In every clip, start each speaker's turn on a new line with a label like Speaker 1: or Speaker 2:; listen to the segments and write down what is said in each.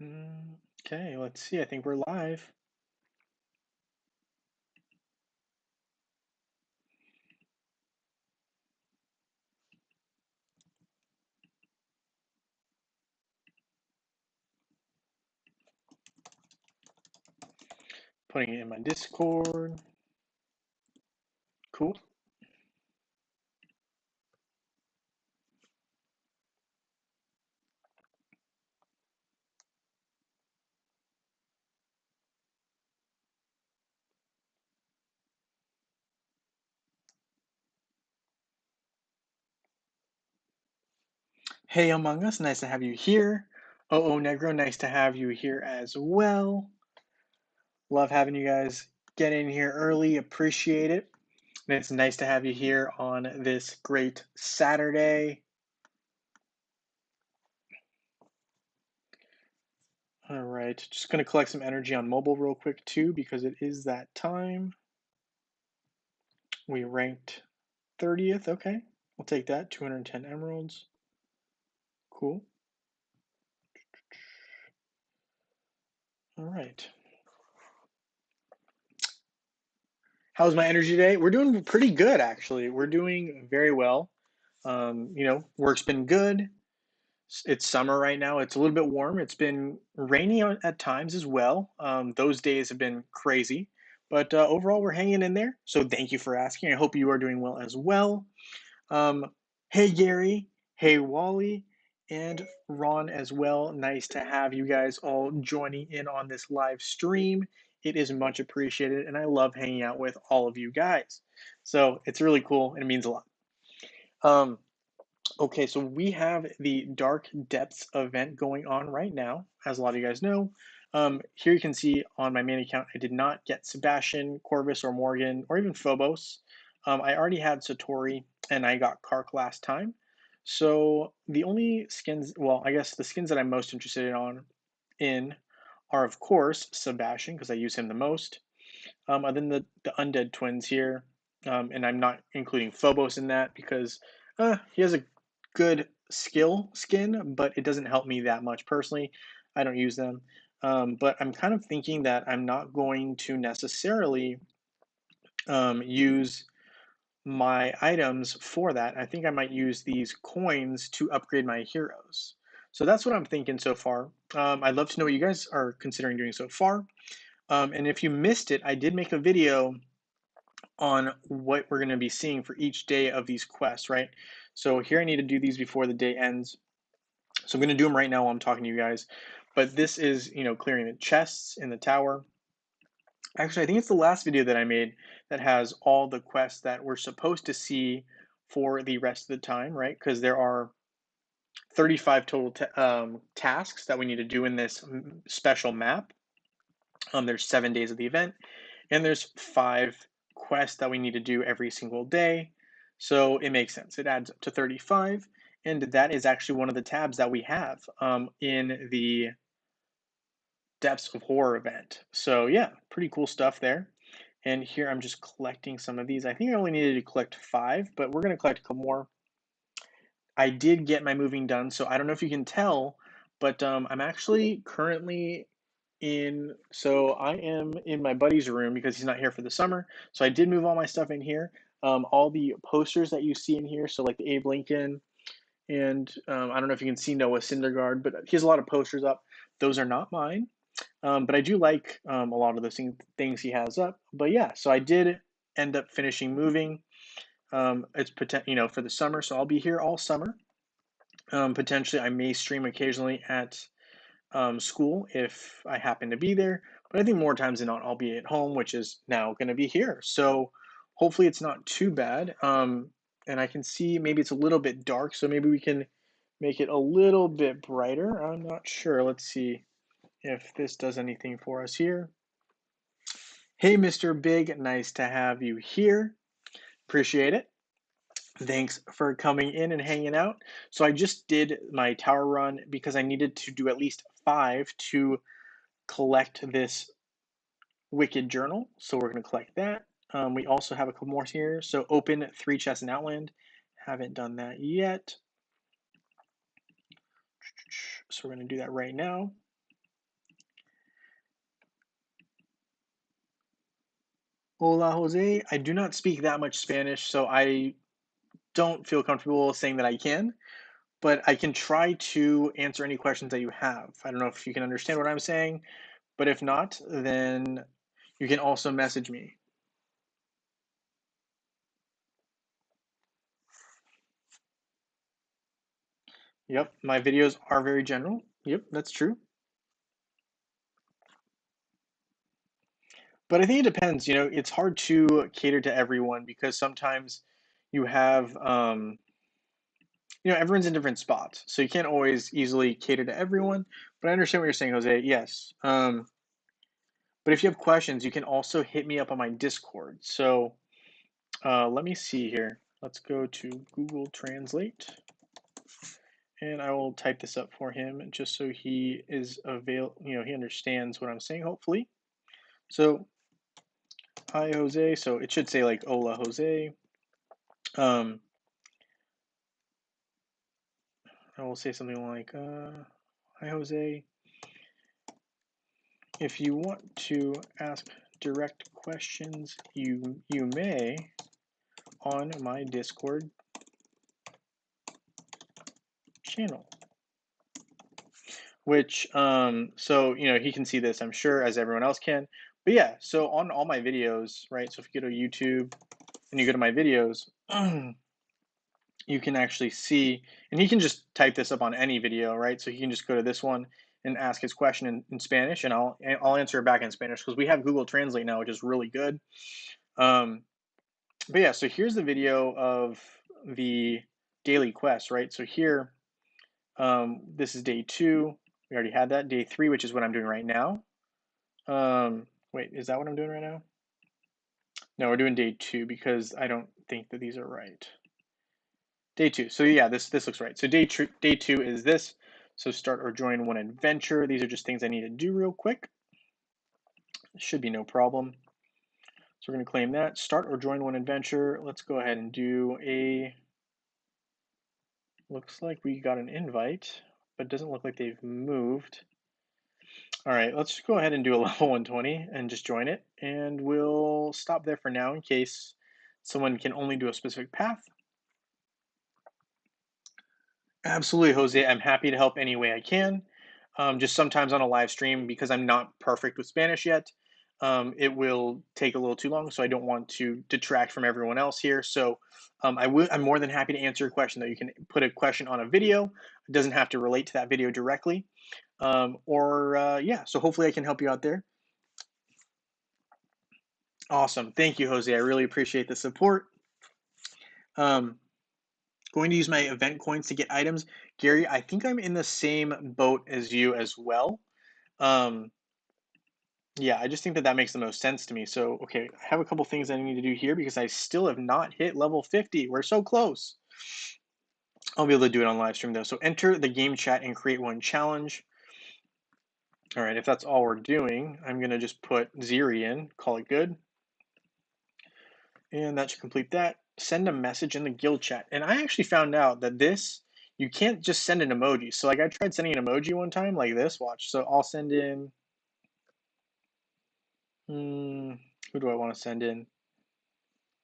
Speaker 1: Okay, let's see. I think we're live. Putting it in my Discord. Cool. Hey, Among Us, nice to have you here. Oh, Negro, nice to have you here as well. Love having you guys get in here early. Appreciate it. And it's nice to have you here on this great Saturday. All right, just going to collect some energy on mobile real quick too, because it is that time. We ranked 30th. Okay, we'll take that. 210 emeralds. Cool. All right. How's my energy today? We're doing pretty good, actually. We're doing very well. Work's been good. It's summer right now. It's a little bit warm. It's been rainy at times as well. Those days have been crazy, but overall, we're hanging in there. So thank you for asking. I hope you are doing well as well. Um, hey, Gary. Hey, Wally. And Ron as well. Nice to have you guys all joining in on this live stream. It is much appreciated, and I love hanging out with all of you guys. So it's really cool, and it means a lot. Um, okay, so we have the Dark Depths event going on right now, as a lot of you guys know. Here you can see on my main account, I did not get Sebastian, Corvus, or Morgan, or even Phobos. I already had Satori, and I got Kark last time. So the only skins, well, I guess the skins that I'm most interested in are, of course, Sebastian, because I use him the most. And then the Undead Twins here, and I'm not including Phobos in that because he has a good skill skin, but it doesn't help me that much personally. I don't use them. But I'm kind of thinking that I'm not going to necessarily use my items for that. I think I might use these coins to upgrade my heroes. So that's what I'm thinking so far. I'd love to know what you guys are considering doing so far. And if you missed it, I did make a video on what we're going to be seeing for each day of these quests, right? So here I need to do these before the day ends. So I'm going to do them right now while I'm talking to you guys. But this is, clearing the chests in the tower. Actually, I think it's the last video that I made that has all the quests that we're supposed to see for the rest of the time, right? Because there are 35 total tasks that we need to do in this special map. There's 7 days of the event, and there's 5 quests that we need to do every single day. So it makes sense. It adds up to 35, and that is actually one of the tabs that we have in the Depths of Horror event. So yeah, pretty cool stuff there. And here I'm just collecting some of these. I think I only needed to collect 5, but we're going to collect a couple more. I did get my moving done, so I don't know if you can tell, but I'm actually currently so I am in my buddy's room because he's not here for the summer. So I did move all my stuff in here. All the posters that you see in here, so like the Abe Lincoln, and I don't know if you can see Noah Syndergaard, but he has a lot of posters up. Those are not mine, but I do like a lot of the things he has up. But yeah, so I did end up finishing moving. It's for the summer, so I'll be here all summer. Potentially, I may stream occasionally at school if I happen to be there. But I think more times than not, I'll be at home, which is now going to be here. So hopefully it's not too bad. And I can see maybe it's a little bit dark, so maybe we can make it a little bit brighter. I'm not sure. Let's see if this does anything for us here. Hey, Mr. Big, nice to have you here. Appreciate it. Thanks for coming in and hanging out. So I just did my tower run because I needed to do at least 5 to collect this Wicked Journal. So we're going to collect that. We also have a couple more here. So open 3 chests in Outland. Haven't done that yet. So we're going to do that right now. Hola, Jose. I do not speak that much Spanish, so I don't feel comfortable saying that I can, but I can try to answer any questions that you have. I don't know if you can understand what I'm saying, but if not, then you can also message me. Yep, my videos are very general. Yep, that's true. But I think it depends, it's hard to cater to everyone because sometimes you have, everyone's in different spots. So you can't always easily cater to everyone. But I understand what you're saying, Jose. Yes. But if you have questions, you can also hit me up on my Discord. So let me see here. Let's go to Google Translate. And I will type this up for him just so he is he understands what I'm saying, hopefully. So, hi, Jose. So it should say like, hola, Jose. I will say something like, hi, Jose. If you want to ask direct questions, you may on my Discord channel. Which so he can see this, I'm sure, as everyone else can. But yeah, so on all my videos, right? So if you go to YouTube and you go to my videos, you can actually see, and he can just type this up on any video, right? So he can just go to this one and ask his question in Spanish, and I'll answer it back in Spanish because we have Google Translate now, which is really good. But yeah, so here's the video of the daily quest, right? So here, this is day 2. We already had that. Day 3, which is what I'm doing right now. Wait, is that what I'm doing right now? No, we're doing day 2 because I don't think that these are right. Day 2. So yeah, this looks right. So day 2 is this. So start or join one adventure. These are just things I need to do real quick. Should be no problem. So we're going to claim that. Start or join one adventure. Let's go ahead and do a. Looks like we got an invite, but it doesn't look like they've moved. All right, let's just go ahead and do a level 120 and just join it. And we'll stop there for now in case someone can only do a specific path. Absolutely, Jose. I'm happy to help any way I can. Just sometimes on a live stream, because I'm not perfect with Spanish yet, it will take a little too long. So I don't want to detract from everyone else here. So I'm more than happy to answer your question, though. You can put a question on a video. It doesn't have to relate to that video directly. Yeah, so hopefully I can help you out there. Awesome. Thank you, Jose. I really appreciate the support. Going to use my event coins to get items. Gary, I think I'm in the same boat as you as well. Um, yeah, I just think that makes the most sense to me. So, okay, I have a couple things I need to do here because I still have not hit level 50. We're so close. I'll be able to do it on live stream though. So enter the game chat and create one challenge. All right, if that's all we're doing, I'm going to just put Ziri in, call it good. And that should complete that. Send a message in the guild chat. And I actually found out that you can't just send an emoji. So like I tried sending an emoji one time like this, watch. So I'll send in, who do I want to send in?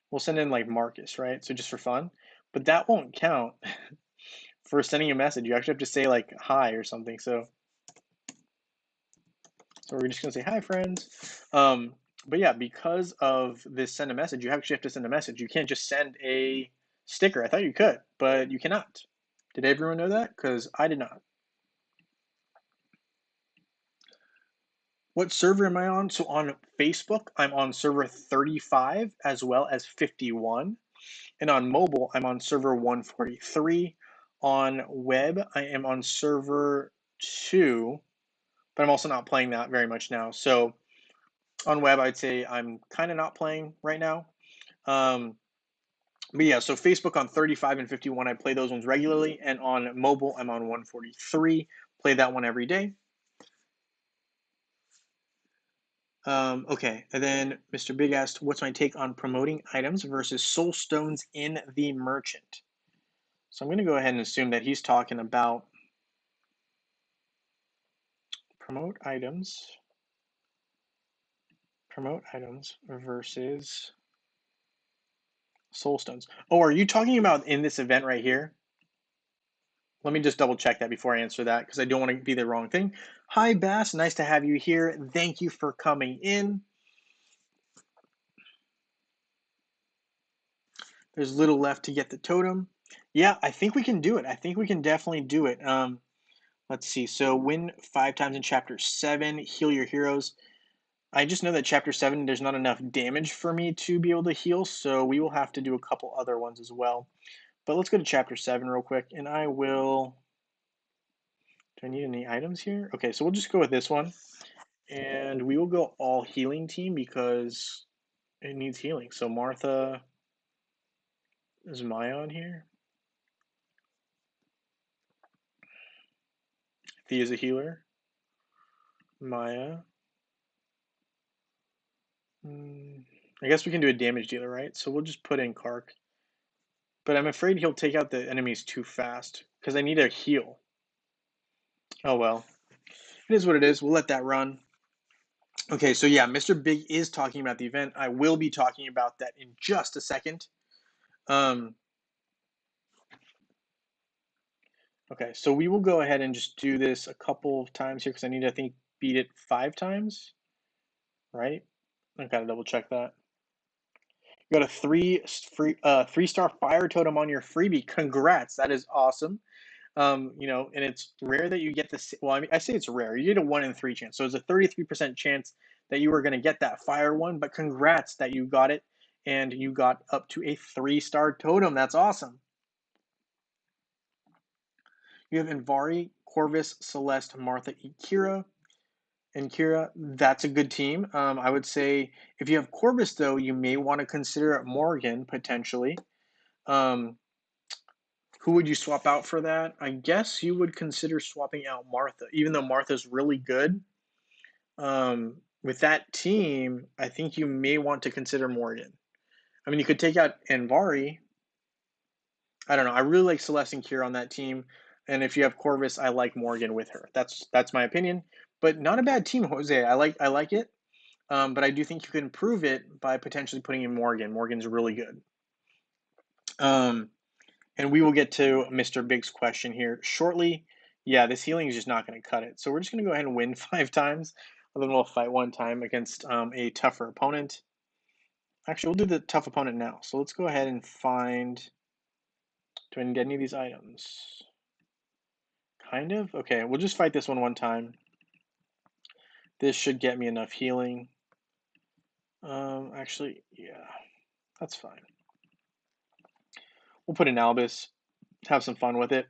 Speaker 1: We'll send in like Marcus, right? So just for fun. But that won't count for sending a message. You actually have to say like hi or something. So we're just gonna say hi, friends. But yeah, because of this send a message, you actually have to send a message. You can't just send a sticker. I thought you could, but you cannot. Did everyone know that? Because I did not. What server am I on? So on Facebook, I'm on server 35 as well as 51. And on mobile, I'm on server 143. On web, I am on server 2, but I'm also not playing that very much now. So on web, I'd say I'm kind of not playing right now. But yeah, so Facebook on 35 and 51, I play those ones regularly. And on mobile, I'm on 143. Play that one every day. Okay, and then Mr. Big asked, what's my take on promoting items versus soul stones in the merchant? So I'm going to go ahead and assume that he's talking about promote items, Promote items versus soul stones. Oh, are you talking about in this event right here? Let me just double check that before I answer that because I don't want to be the wrong thing. Hi, Bass. Nice to have you here. Thank you for coming in. There's little left to get the totem. Yeah, I think we can do it. I think we can definitely do it. Let's see. So win 5 times in chapter 7, heal your heroes. I just know that chapter 7, there's not enough damage for me to be able to heal, so we will have to do a couple other ones as well. But let's go to chapter 7 real quick, and I will. Do I need any items here? Okay, so we'll just go with this one, and we will go all healing team because it needs healing. So Martha, is Maya on here? Thea's a healer. Maya. I guess we can do a damage dealer, right? So we'll just put in Kark. But I'm afraid he'll take out the enemies too fast because I need a heal. Oh well. It is what it is. We'll let that run. Okay, so yeah, Mr. Big is talking about the event. I will be talking about that in just a second. Okay, so we will go ahead and just do this a couple of times here because I need to, I think, beat it 5 times, right? I gotta double check that. You got a 3-star fire totem on your freebie. Congrats, that is awesome. And it's rare that you get this. Well, I mean, I say it's rare. You get a 1 in 3 chance, so it's a 33% chance that you were going to get that fire one. But congrats that you got it, and you got up to a 3-star totem. That's awesome. You have Invari, Corvus, Celeste, Martha, Kira, and Kira. That's a good team. I would say if you have Corvus, though, you may want to consider Morgan potentially. Who would you swap out for that? I guess you would consider swapping out Martha, even though Martha's really good. With that team, I think you may want to consider Morgan. I mean, you could take out Anvari. I don't know. I really like Celeste and Kira on that team, and if you have Corvus, I like Morgan with her. That's my opinion, but not a bad team, Jose. I like it, but I do think you can improve it by potentially putting in Morgan. Morgan's really good. And we will get to Mr. Big's question here shortly. Yeah, this healing is just not going to cut it. So we're just going to go ahead and win 5 times. And then we'll fight 1 time against a tougher opponent. Actually, we'll do the tough opponent now. So let's go ahead and find. Do I need any of these items? Kind of. Okay, we'll just fight this 1 time. This should get me enough healing. Actually, yeah, that's fine. We'll put an Albus. Have some fun with it.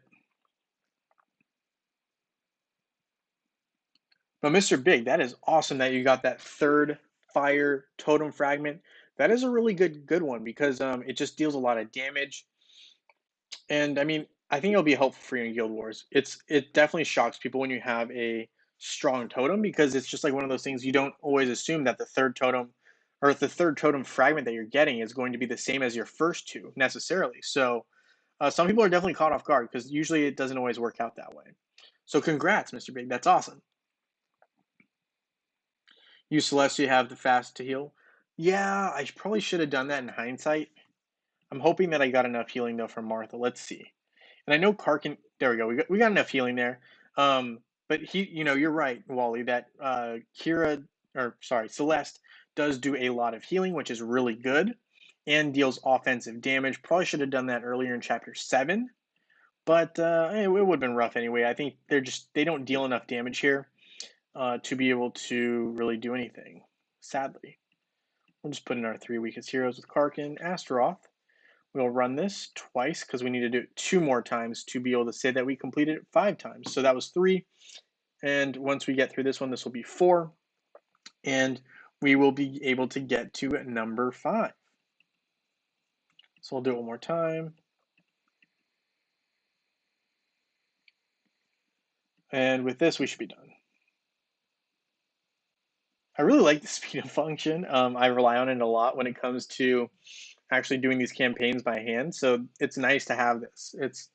Speaker 1: But Mr. Big, that is awesome that you got that 3rd fire totem fragment. That is a really good one because it just deals a lot of damage. And I mean, I think it'll be helpful for you in Guild Wars. It definitely shocks people when you have a strong totem because it's just like one of those things you don't always assume that the 3rd totem or the 3rd totem fragment that you're getting is going to be the same as your first 2 necessarily. So some people are definitely caught off guard because usually it doesn't always work out that way. So congrats, Mr. Big. That's awesome. You Celestia have the fast to heal. Yeah, I probably should have done that in hindsight. I'm hoping that I got enough healing though from Martha. Let's see. And I know Karkin. There we go. We got enough healing there. But you're right, Wally. That Celeste does do a lot of healing, which is really good, and deals offensive damage. Probably should have done that earlier in chapter 7, but it would have been rough anyway. I think they don't deal enough damage here to be able to really do anything, sadly. We'll just put in our 3 weakest heroes with Karkin, Astaroth. We'll run this twice because we need to do it 2 more times to be able to say that we completed it 5 times. So that was 3. And once we get through this one, this will be 4. And we will be able to get to number 5. So we'll do it 1 more time. And with this, we should be done. I really like the speed of function. I rely on it a lot when it comes to actually doing these campaigns by hand. So it's nice to have this. It's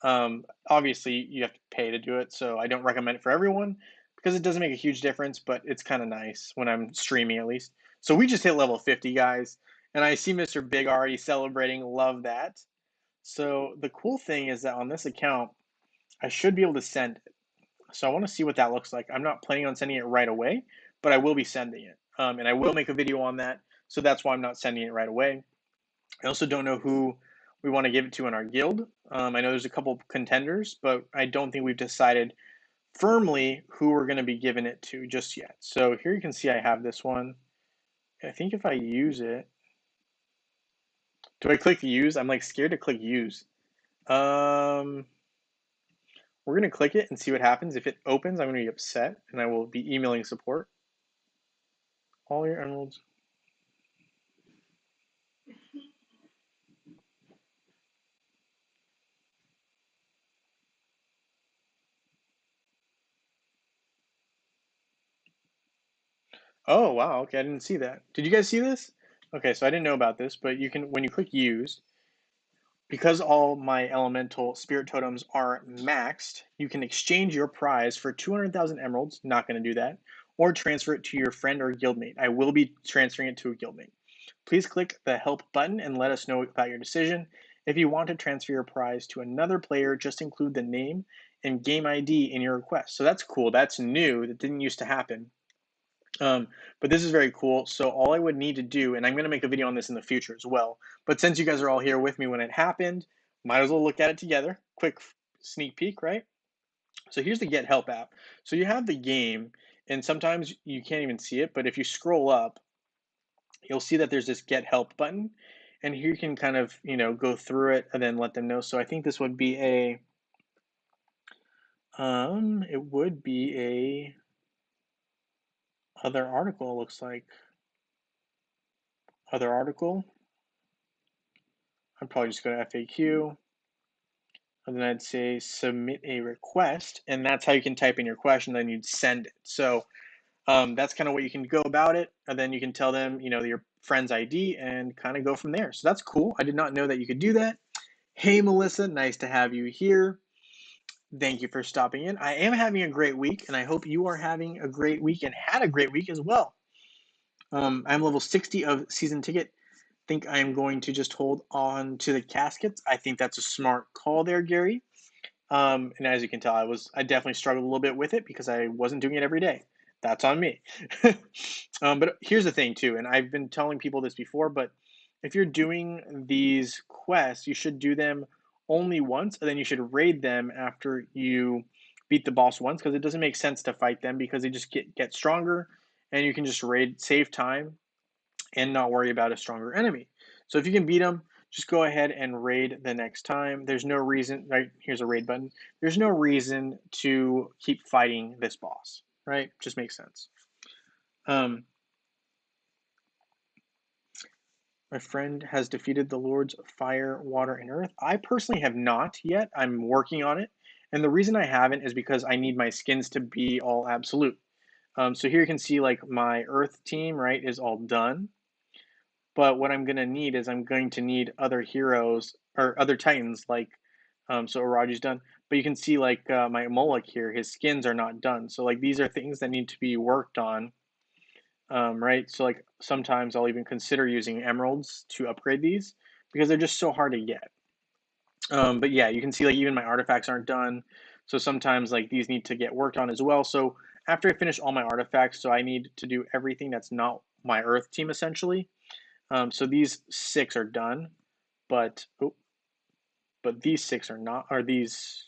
Speaker 1: obviously you have to pay to do it, so I don't recommend it for everyone because it doesn't make a huge difference, but it's kind of nice when I'm streaming at least. So we just hit level 50, guys. And I see Mr. Big already celebrating. Love that. So the cool thing is that on this account, I should be able to send it. So I want to see what that looks like. I'm not planning on sending it right away, but I will be sending it. And I will make a video on that. So that's why I'm not sending it right away. I also don't know who we want to give it to in our guild. I know there's a couple contenders, but I don't think we've decided firmly who we're going to be giving it to just yet. So here you can see I have this one. I think if I use it, do I click use? I'm like scared to click use. We're going to click it and see what happens. If it opens, I'm going to be upset and I will be emailing support. All your emeralds. Oh, wow. Okay, I didn't see that. Did you guys see this? Okay, so I didn't know about this, but you can, when you click use, because all my elemental spirit totems are maxed, you can exchange your prize for 200,000 emeralds. Not going to do that. Or transfer it to your friend or guildmate. I will be transferring it to a guildmate. Please click the help button and let us know about your decision. If you want to transfer your prize to another player, just include the name and game ID in your request. So that's cool. That's new. That didn't used to happen. But this is very cool. So all I would need to do, and I'm going to make a video on this in the future as well, but since you guys are all here with me when it happened, might as well look at it together. Quick sneak peek, right? So here's the Get Help app. So you have the game, and sometimes you can't even see it, but if you scroll up, you'll see that there's this Get Help button, and here you can kind of, go through it and then let them know. So I think this would be it would be a other article, it looks like. Other article. I'd probably just go to FAQ, and then I'd say submit a request, and that's how you can type in your question, then you'd send it. So that's kind of what you can go about it, and then you can tell them, your friend's ID and kind of go from there. So that's cool. I did not know that you could do that. Hey, Melissa, nice to have you here. Thank you for stopping in. I am having a great week, and I hope you are having a great week and had a great week as well. I'm level 60 of season ticket. Think I'm going to just hold on to the caskets. I think that's a smart call there, Gary. And as you can tell, I definitely struggled a little bit with it because I wasn't doing it every day. That's on me. But here's the thing too, and I've been telling people this before, but if you're doing these quests, you should do them only once, and then you should raid them after you beat the boss once, because it doesn't make sense to fight them because they just get stronger, and you can just raid, save time, and not worry about a stronger enemy. So if you can beat them, just go ahead and raid the next time. There's no reason, right? Here's a raid button. There's no reason to keep fighting this boss, right? Just makes sense. My friend has defeated the Lords of Fire, Water, and Earth. I personally have not yet. I'm working on it. And the reason I haven't is because I need my skins to be all absolute. So here you can see like my Earth team, right, is all done. But what I'm going to need is I'm going to need other heroes or other Titans like, so Araji's done. But you can see like my Moloch here, his skins are not done. So like these are things that need to be worked on, right? So like sometimes I'll even consider using emeralds to upgrade these because they're just so hard to get. But yeah, you can see like even my artifacts aren't done. So sometimes like these need to get worked on as well. So after I finish all my artifacts, so I need to do everything that's not my Earth team essentially. So these 6 are done, but these 6 are not. Are these?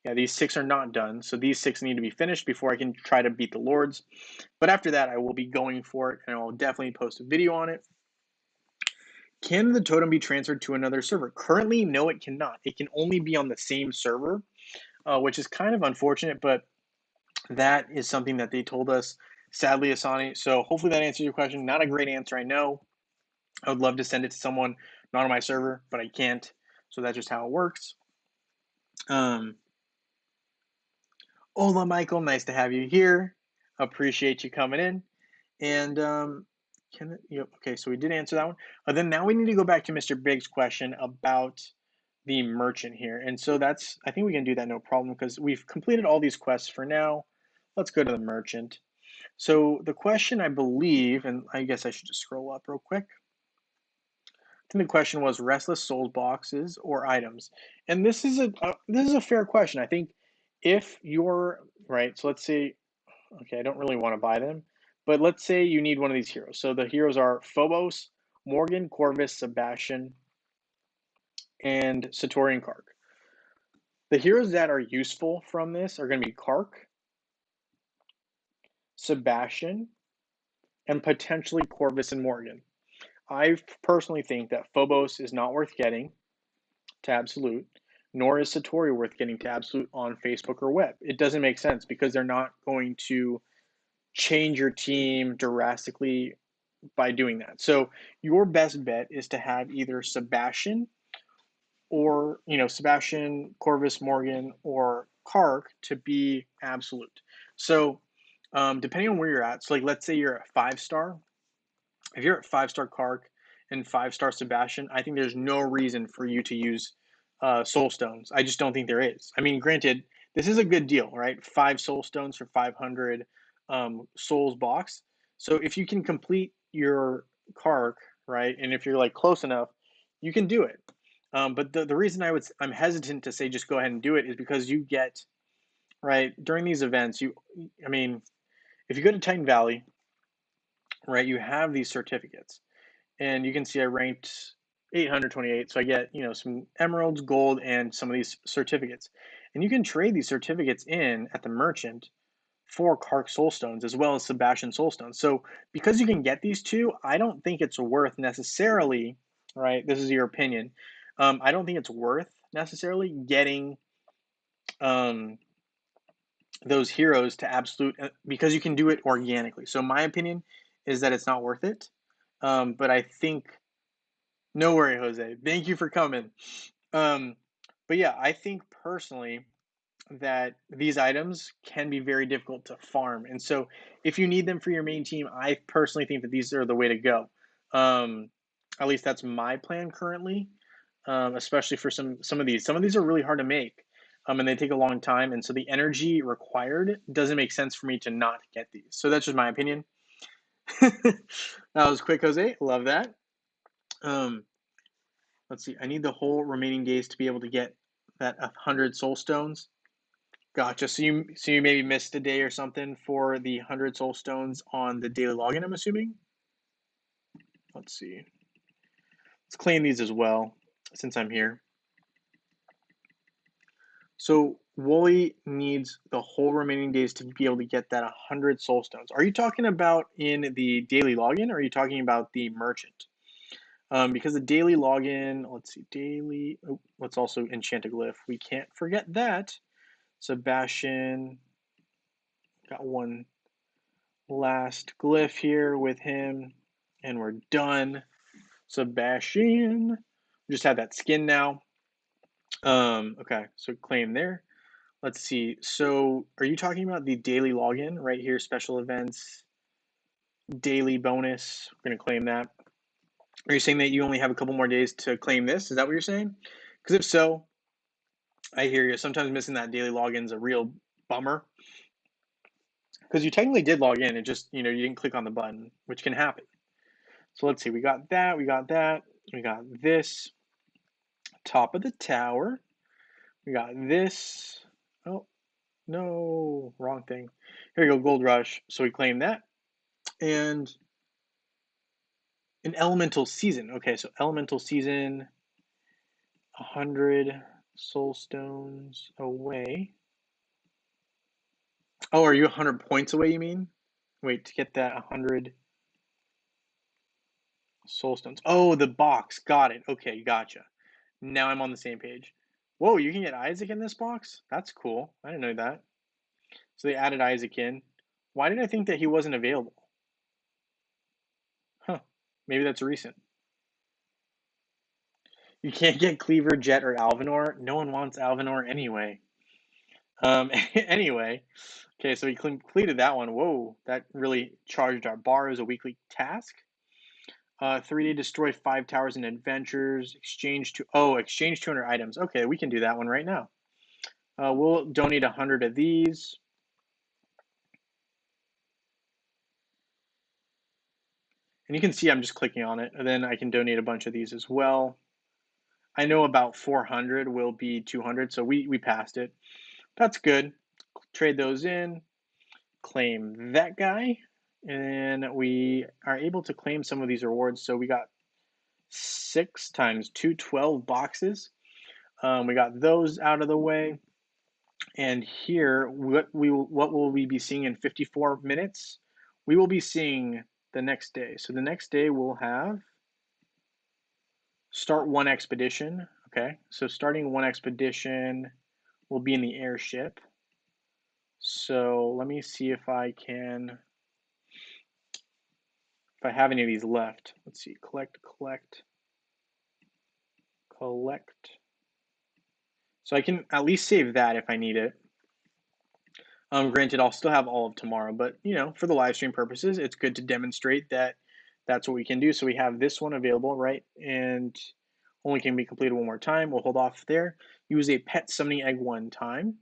Speaker 1: Yeah, these 6 are not done. So these 6 need to be finished before I can try to beat the Lords. But after that, I will be going for it, and I will definitely post a video on it. Can the totem be transferred to another server? Currently, no, it cannot. It can only be on the same server, which is kind of unfortunate, but that is something that they told us, sadly, Asani. So hopefully that answers your question. Not a great answer, I know. I would love to send it to someone not on my server, but I can't. So that's just how it works. Hola, Michael. Nice to have you here. Appreciate you coming in. And okay, so we did answer that one. Then now we need to go back to Mr. Big's question about the merchant here. And so I think we can do that no problem because we've completed all these quests for now. Let's go to the merchant. So the question, I believe, and I guess I should just scroll up real quick. I think the question was restless souls boxes or items, and this is a fair question. I think if you're right, so let's say, okay, I don't really want to buy them, but let's say you need one of these heroes. So the heroes are Phobos, Morgan, Corvus, Sebastian, and Satori and Kark. The heroes that are useful from this are going to be Kark, Sebastian, and potentially Corvus and Morgan. I personally think that Phobos is not worth getting to Absolute, nor is Satori worth getting to Absolute on Facebook or web. It doesn't make sense because they're not going to change your team drastically by doing that. So your best bet is to have either Sebastian or Sebastian, Corvus, Morgan, or Kark to be Absolute. So depending on where you're at, so like let's say you're at 5 star. If you're at 5 star Kark and 5 star Sebastian, I think there's no reason for you to use Soul Stones. I just don't think there is. I mean, granted, this is a good deal, right? 5 Soul Stones for 500 Souls box. So if you can complete your Kark, right, and if you're like close enough, you can do it. But the reason I'm hesitant to say just go ahead and do it is because you get right during these events. I mean, if you go to Titan Valley, right, you have these certificates and you can see I ranked 828. So I get, some emeralds, gold, and some of these certificates. And you can trade these certificates in at the merchant for Kark Soulstones as well as Sebastian Soulstones. So because you can get these two, I don't think it's worth necessarily, right? This is your opinion. I don't think it's worth necessarily getting um, those heroes to absolute because you can do it organically. So my opinion is that it's not worth it. But I think no worry, Jose. Thank you for coming. Um, but yeah, I think personally that these items can be very difficult to farm. And so if you need them for your main team, I personally think that these are the way to go. Um, at least that's my plan currently, especially for some of these. Some of these are really hard to make. And they take a long time. And so the energy required doesn't make sense for me to not get these. So that's just my opinion. That was quick, Jose. Love that. Um, Let's see. I need the whole remaining days to be able to get that 100 soul stones. Gotcha. So you maybe missed a day or something for the 100 soul stones on the daily login, I'm assuming. Let's see. Let's claim these as well since I'm here. So Wooly needs the whole remaining days to be able to get that 100 soul stones. Are you talking about in the daily login or are you talking about the merchant? Because the daily login, let's see, daily, oh, let's also enchant a glyph. We can't forget that. Sebastian, got one last glyph here with him, and we're done. Sebastian, we just have that skin now. Okay, so claim there. Let's see. So, are you talking about the daily login right here? Special events, daily bonus. We're gonna claim that. Are you saying that you only have a couple more days to claim this? Is that what you're saying? Because if so, I hear you. Sometimes missing that daily login is a real bummer. Because you technically did log in, it just, you didn't click on the button, which can happen. So let's see, we got that, we got that, we got this, top of the tower, we got this, oh, no, wrong thing. Here we go, Gold Rush, so we claim that, and an Elemental Season. Okay, so Elemental Season, 100 Soul Stones away. Oh, are you 100 points away, you mean? Wait, to get that 100 Soul Stones. Oh, the box. Got it. Okay, gotcha. Now I'm on the same page. Whoa, you can get Isaac in this box? That's cool. I didn't know that. So they added Isaac in. Why did I think that he wasn't available? Huh. Maybe that's recent. You can't get Cleaver, Jet, or Alvinor. No one wants Alvinor anyway. Anyway. Okay, so we completed that one. Whoa, that really charged our bar as a weekly task. 3-day destroy 5 towers and adventures. Exchange 200 items. Okay, we can do that one right now. We'll donate 100 of these. And you can see I'm just clicking on it, and then I can donate a bunch of these as well. I know about 400 will be 200, so we passed it. That's good. Trade those in, claim that guy, and we are able to claim some of these rewards. So we got 6 times 2, 12 boxes. We got those out of the way. And here, what will we be seeing in 54 minutes? We will be seeing the next day. So the next day we'll have start one expedition. Okay, so starting one expedition will be in the airship. So let me see if I have any of these left. Let's see, collect. So I can at least save that if I need it. Granted, I'll still have all of tomorrow, but for the live stream purposes, it's good to demonstrate that that's what we can do. So we have this one available, right? And only can be completed one more time. We'll hold off there. Use a pet summoning egg one time.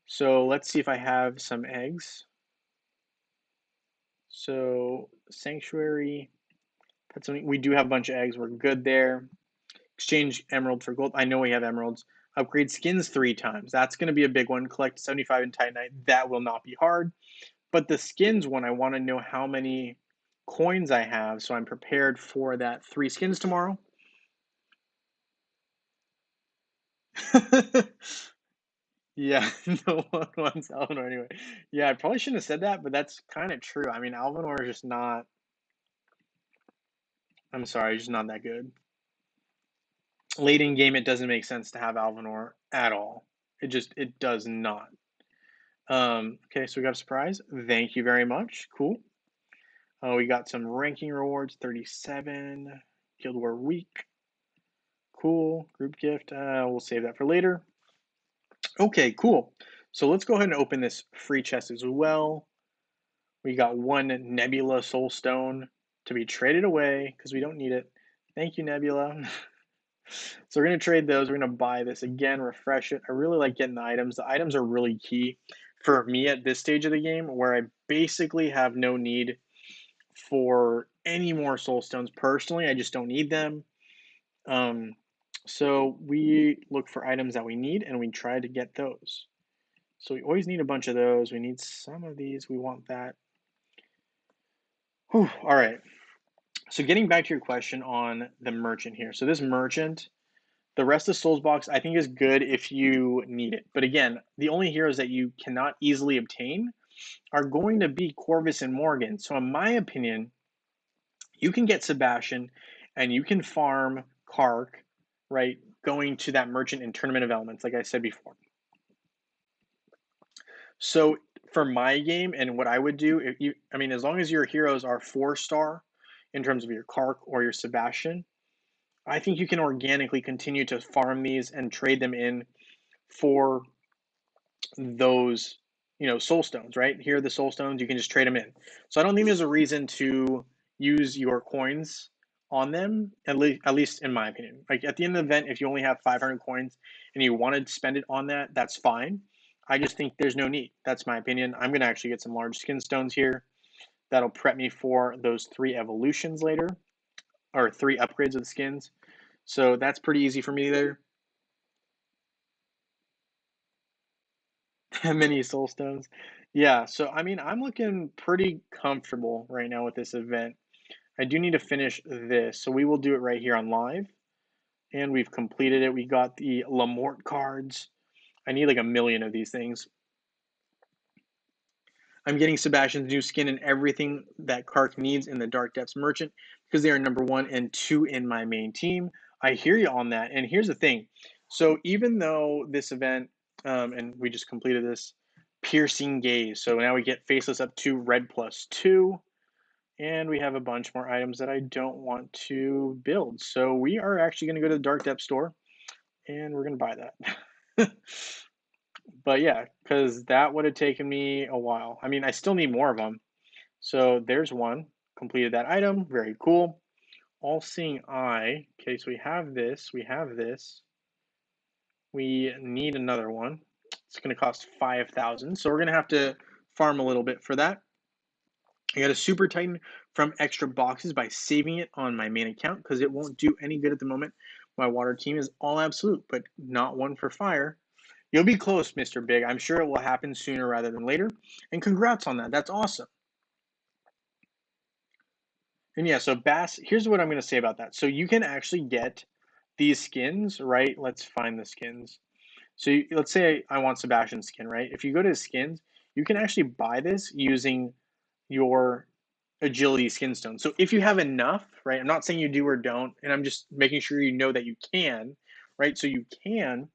Speaker 1: So let's see if I have some eggs. So sanctuary, pet summoning. We do have a bunch of eggs. We're good there. Exchange emerald for gold. I know we have emeralds. Upgrade skins 3 times. That's going to be a big one. Collect 75 in Titanite. That will not be hard. But the skins one, I want to know how many coins I have, so I'm prepared for that 3 skins tomorrow. Yeah, no one wants Alvanor anyway. Yeah, I probably shouldn't have said that, but that's kind of true. I mean, Alvanor is just not. I'm sorry, just not that good. Late in game, it doesn't make sense to have Alvanor at all. It does not. Okay, so we got a surprise. Thank you very much. Cool. We got some ranking rewards, 37. Guild War Week. Cool. Group gift. We'll save that for later. Okay, cool. So let's go ahead and open this free chest as well. We got 1 Nebula Soul Stone to be traded away because we don't need it. Thank you, Nebula. So we're going to trade those. We're going to buy this again, refresh it. I really like getting the items. The items are really key for me at this stage of the game where I basically have no need for any more soul stones. Personally, I just don't need them. So we look for items that we need and we try to get those. So we always need a bunch of those. We need some of these. We want that. Whew, all right. So getting back to your question on the merchant here. So this merchant, the rest of Souls Box, I think is good if you need it. But again, the only heroes that you cannot easily obtain are going to be Corvus and Morgan. So in my opinion, you can get Sebastian and you can farm Kark, right? Going to that merchant in Tournament of Elements, like I said before. So for my game and what I would do, as long as your heroes are 4-star in terms of your Kark or your Sebastian, I think you can organically continue to farm these and trade them in for those, soul stones, right? Here are the soul stones, you can just trade them in. So I don't think there's a reason to use your coins on them, at least in my opinion. Like at the end of the event, if you only have 500 coins and you want to spend it on that, that's fine. I just think there's no need. That's my opinion. I'm going to actually get some large skin stones here. That'll prep me for those 3 evolutions later, or 3 upgrades of the skins. So that's pretty easy for me there. Many soul stones. Yeah, so I'm looking pretty comfortable right now with this event. I do need to finish this, so we will do it right here on live. And we've completed it. We got the Lamort cards. I need like a million of these things. I'm getting Sebastian's new skin and everything that Kark needs in the Dark Depths Merchant because they are number 1 and 2 in my main team. I hear you on that. And here's the thing. So even though this event, and we just completed this, Piercing Gaze. So now we get Faceless up to red +2. And we have a bunch more items that I don't want to build. So we are actually going to go to the Dark Depths store and we're going to buy that. But yeah, because that would have taken me a while. I still need more of them. So there's one. Completed that item. Very cool. All-Seeing Eye. Okay, so we have this. We have this. We need another one. It's going to cost 5,000. So we're going to have to farm a little bit for that. I got a Super Titan from extra boxes by saving it on my main account because it won't do any good at the moment. My water team is all absolute, but not one for fire. You'll be close, Mr. Big. I'm sure it will happen sooner rather than later. And congrats on that. That's awesome. And yeah, so Bass, here's what I'm going to say about that. So you can actually get these skins, right? Let's find the skins. So let's say I want Sebastian's skin, right? If you go to his skins, you can actually buy this using your agility skin stone. So if you have enough, right? I'm not saying you do or don't, and I'm just making sure you know that you can, right? So you can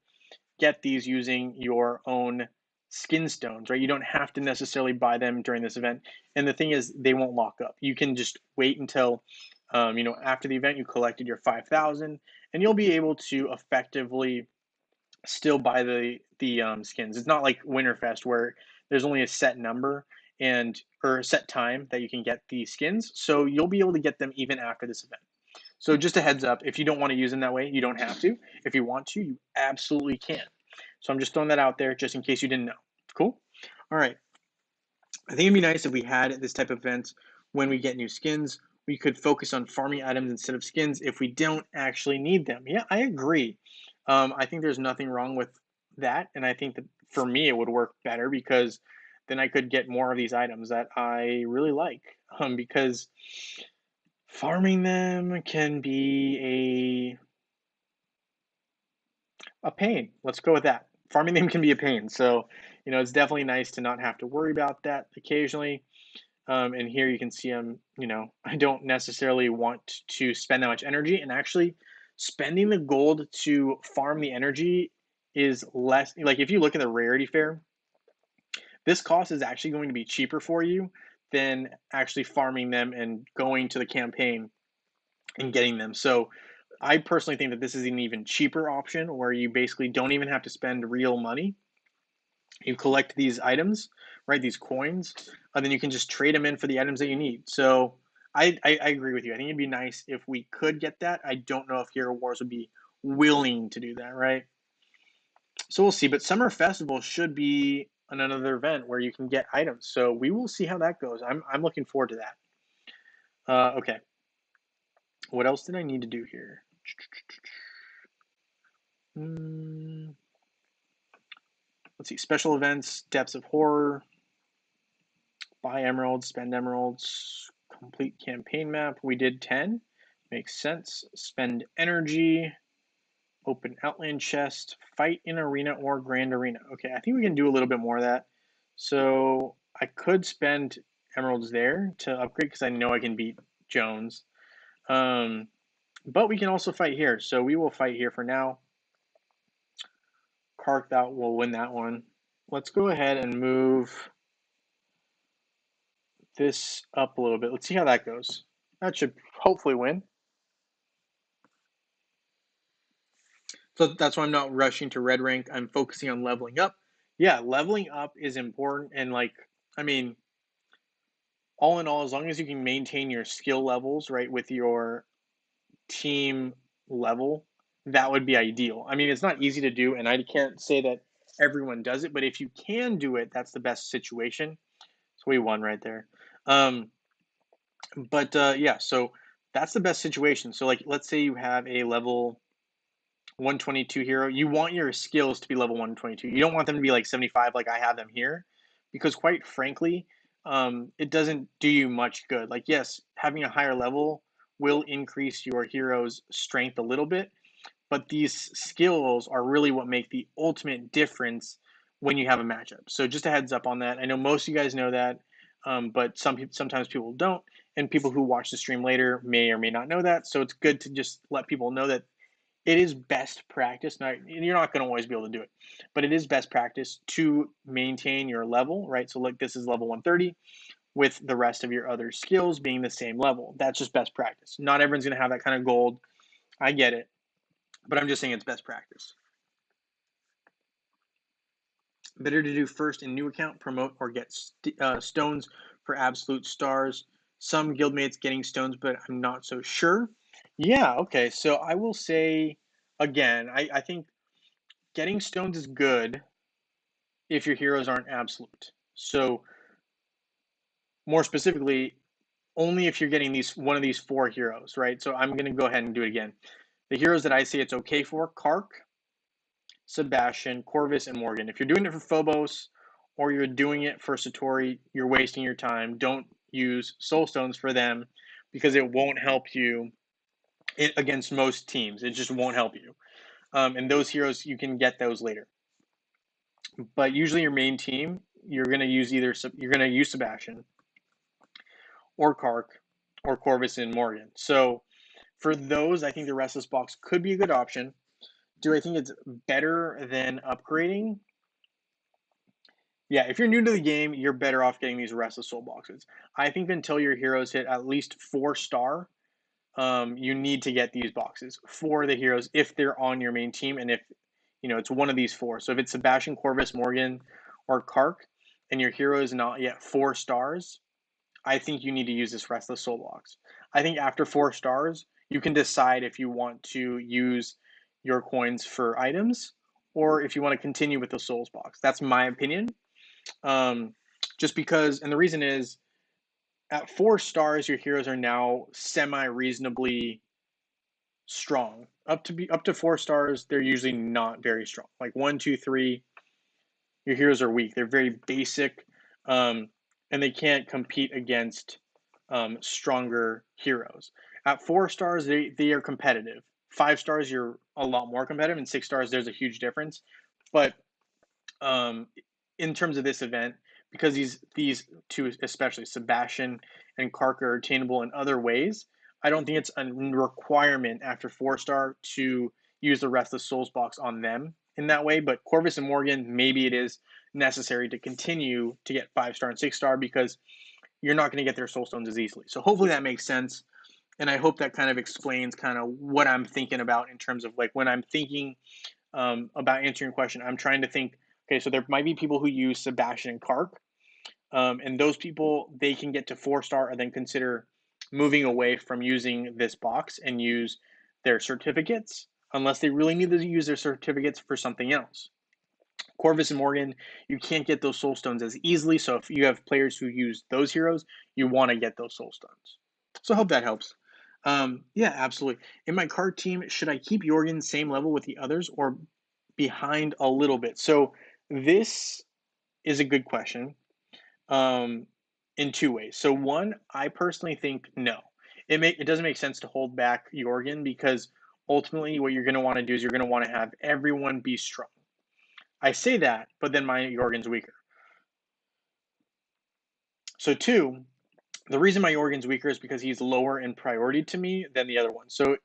Speaker 1: get these using your own skin stones, right? You don't have to necessarily buy them during this event. And the thing is, they won't lock up. You can just wait until, after the event, you collected your 5,000, and you'll be able to effectively still buy the skins. It's not like Winterfest where there's only a set number and or a set time that you can get the skins. So you'll be able to get them even after this event. So just a heads up, if you don't want to use them that way, you don't have to. If you want to, you absolutely can. So I'm just throwing that out there just in case you didn't know. Cool? All right. I think it'd be nice if we had this type of event when we get new skins. We could focus on farming items instead of skins if we don't actually need them. Yeah, I agree. I think there's nothing wrong with that. And I think that for me, it would work better because then I could get more of these items that I really like. Because farming them can be a pain. Let's go with that. Farming them can be a pain. So, it's definitely nice to not have to worry about that occasionally. And here you can see I don't necessarily want to spend that much energy. And actually, spending the gold to farm the energy is less. Like, if you look at the rarity fair, this cost is actually going to be cheaper for you than actually farming them and going to the campaign and getting them. So I personally think that this is an even cheaper option where you basically don't even have to spend real money. You collect these items, right? These coins, and then you can just trade them in for the items that you need. So I agree with you. I think it'd be nice if we could get that. I don't know if Hero Wars would be willing to do that, right? So we'll see. But Summer Festival should be another event where you can get items. So we will see how that goes. I'm looking forward to that. Okay. What else did I need to do here? Let's see. Special events, Depths of Horror, buy emeralds, spend emeralds, complete campaign map. We did 10. Makes sense. Spend energy, open outland chest, fight in arena or grand arena. Okay, I think we can do a little bit more of that. So I could spend emeralds there to upgrade because I know I can beat Jones. But we can also fight here. So we will fight here for now. Kark that will win that one. Let's go ahead and move this up a little bit. Let's see how that goes. That should hopefully win. So that's why I'm not rushing to red rank. I'm focusing on leveling up. Yeah, leveling up is important. And I mean, all in all, as long as you can maintain your skill levels, right, with your team level, that would be ideal. I mean, it's not easy to do, and I can't say that everyone does it, but if you can do it, that's the best situation. So we won right there. But yeah, so that's the best situation. So let's say you have a level 122 hero. You want your skills to be level 122. You don't want them to be like 75 like I have them here, because quite frankly, it doesn't do you much good. Like, yes, having a higher level will increase your hero's strength a little bit, but these skills are really what make the ultimate difference when you have a matchup. So just a heads up on that. I know most of you guys know that, but sometimes people don't, and people who watch the stream later may or may not know that. So it's good to just let people know that it is best practice. Now, you're not going to always be able to do it, but it is best practice to maintain your level, right? So like this is level 130 with the rest of your other skills being the same level. That's just best practice. Not everyone's going to have that kind of gold. I get it, but I'm just saying it's best practice. Better to do first in new account, promote or get stones for absolute stars. Some guildmates getting stones, but I'm not so sure. Yeah, okay. So I will say again, I think getting stones is good if your heroes aren't absolute. So more specifically, only if you're getting one of these four heroes, right? So I'm going to go ahead and do it again. The heroes that I say it's okay for: Kark, Sebastian, Corvus, and Morgan. If you're doing it for Phobos or you're doing it for Satori, you're wasting your time. Don't use Soul Stones for them because it won't help you against most teams. It just won't help you. And those heroes, you can get those later. But usually your main team, you're going to use Sebastian or Kark or Corvus and Morgan. So for those, I think the Restless Box could be a good option. Do I think it's better than upgrading? Yeah, if you're new to the game, you're better off getting these Restless Soul boxes. I think until your heroes hit at least 4-star, you need to get these boxes for the heroes if they're on your main team and if it's one of these four. So if it's Sebastian, Corvus, Morgan, or Kark, and your hero is not yet 4 stars, I think you need to use this Restless Soul box. I think after 4 stars, you can decide if you want to use your coins for items or if you want to continue with the Souls box. That's my opinion. Um, just because, and the reason is, at 4 stars, your heroes are now semi-reasonably strong. Up to 4 stars, they're usually not very strong. Like 1, 2, 3, your heroes are weak. They're very basic, and they can't compete against stronger heroes. At 4 stars, they are competitive. 5 stars, you're a lot more competitive, and 6 stars, there's a huge difference. But um, in terms of this event, because these two, especially Sebastian and Kark, are attainable in other ways, I don't think it's a requirement after 4 star to use the Restless Souls box on them in that way. But Corvus and Morgan, maybe it is necessary to continue to get 5 star and 6 star because you're not going to get their soul stones as easily. So hopefully that makes sense. And I hope that kind of explains kind of what I'm thinking about in terms of like when I'm thinking about answering your question, I'm trying to think, okay, so there might be people who use Sebastian and Kark, and those people, they can get to 4 star and then consider moving away from using this box and use their certificates, unless they really need to use their certificates for something else. Corvus and Morgan, you can't get those soul stones as easily, so if you have players who use those heroes, you want to get those soul stones. So I hope that helps. Yeah, absolutely. In my card team, should I keep Jorgen same level with the others or behind a little bit? So this is a good question, um, in two ways. So one, I personally think no. It doesn't make sense to hold back Jorgen because ultimately what you're going to want to do is you're going to want to have everyone be strong. I say that, but then my Jorgen's weaker. So two, the reason my Jorgen's weaker is because he's lower in priority to me than the other one. So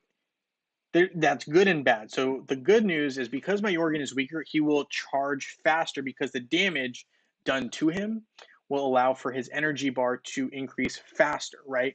Speaker 1: that's good and bad. So the good news is because my Jorgen is weaker, he will charge faster because the damage done to him will allow for his energy bar to increase faster, right?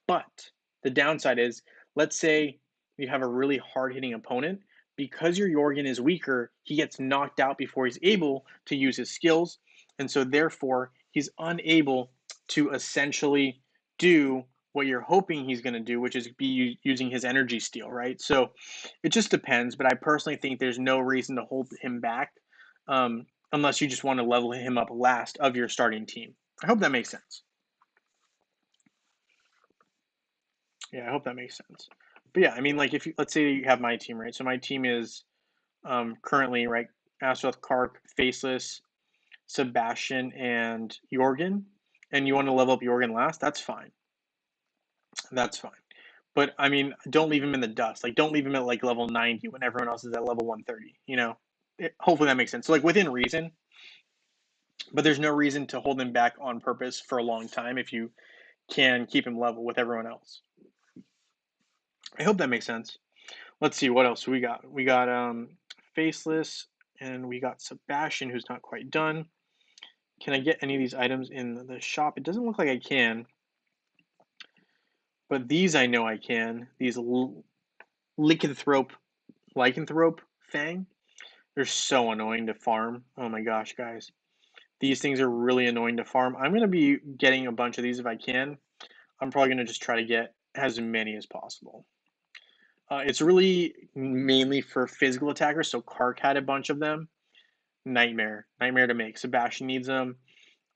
Speaker 1: But the downside is, let's say you have a really hard hitting opponent. Because your Jorgen is weaker, he gets knocked out before he's able to use his skills. And so, therefore, he's unable to essentially do what you're hoping he's going to do, which is be using his energy steal, right? So it just depends. But I personally think there's no reason to hold him back unless you just want to level him up last of your starting team. I hope that makes sense. Yeah, I hope that makes sense. But yeah, I mean, like if you, let's say you have my team, right? So my team is currently right, Astaroth, Kark, Faceless, Sebastian, and Jorgen, and you want to level up Jorgen last. That's fine. That's fine. But I mean, don't leave him in the dust. Like, don't leave him at like level 90 when everyone else is at level 130. Hopefully that makes sense. So like within reason, but there's no reason to hold him back on purpose for a long time if you can keep him level with everyone else. I hope that makes sense. Let's see what else we got. We got Faceless, and we got Sebastian, who's not quite done. Can I get any of these items in the shop? It doesn't look like I can, but these I know I can. These lycanthrope fang. They're so annoying to farm. Oh my gosh, guys. These things are really annoying to farm. I'm going to be getting a bunch of these if I can. I'm probably going to just try to get as many as possible. It's really mainly for physical attackers, so Kark had a bunch of them. Nightmare to make. Sebastian needs them.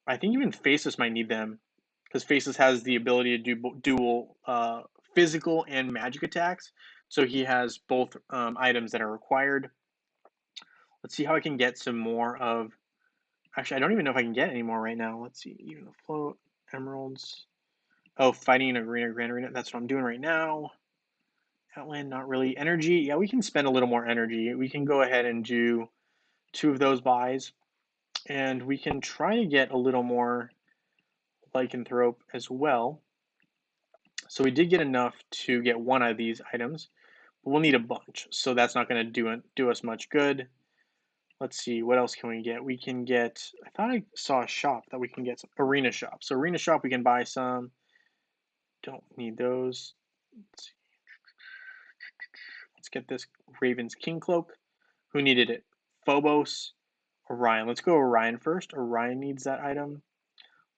Speaker 1: I think even Faceless might need them. because Faceless has the ability to do dual physical and magic attacks. So he has both items that are required. Let's see how I can get some more of. Actually, I don't even know if I can get any more right now. Let's see. Even the float, emeralds. Oh, fighting arena, grand arena. That's what I'm doing right now. Outland, not really. Energy. Yeah, we can spend a little more energy. We can go ahead and do 2 of those buys. And we can try to get a little more lycanthrope as well. So we did get enough to get 1 of these items, but we'll need a bunch. So that's not going to do us much good. Let's see, what else can we get? We can get, I thought I saw a shop that we can get some arena shop. So arena shop, we can buy some. Don't need those. Let's get this Raven's King Cloak. Who needed it? Phobos, Orion. Let's go Orion first. Orion needs that item.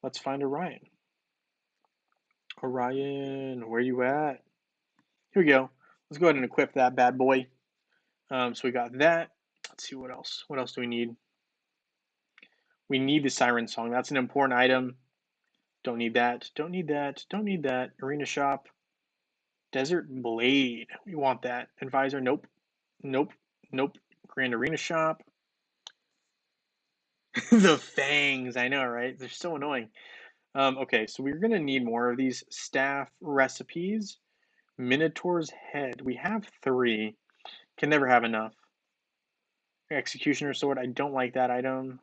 Speaker 1: Let's find Orion. Orion, where you at? Here we go. Let's go ahead and equip that bad boy. So we got that. Let's see what else. What else do we need? We need the Siren Song. That's an important item. Don't need that. Don't need that. Don't need that. Arena Shop. Desert Blade. We want that. Advisor. Nope. Nope. Nope. Grand Arena Shop. The fangs. I know, right? They're so annoying. Okay, so we're going to need more of these staff recipes. Minotaur's Head. We have 3. Can never have enough. Executioner Sword. I don't like that item.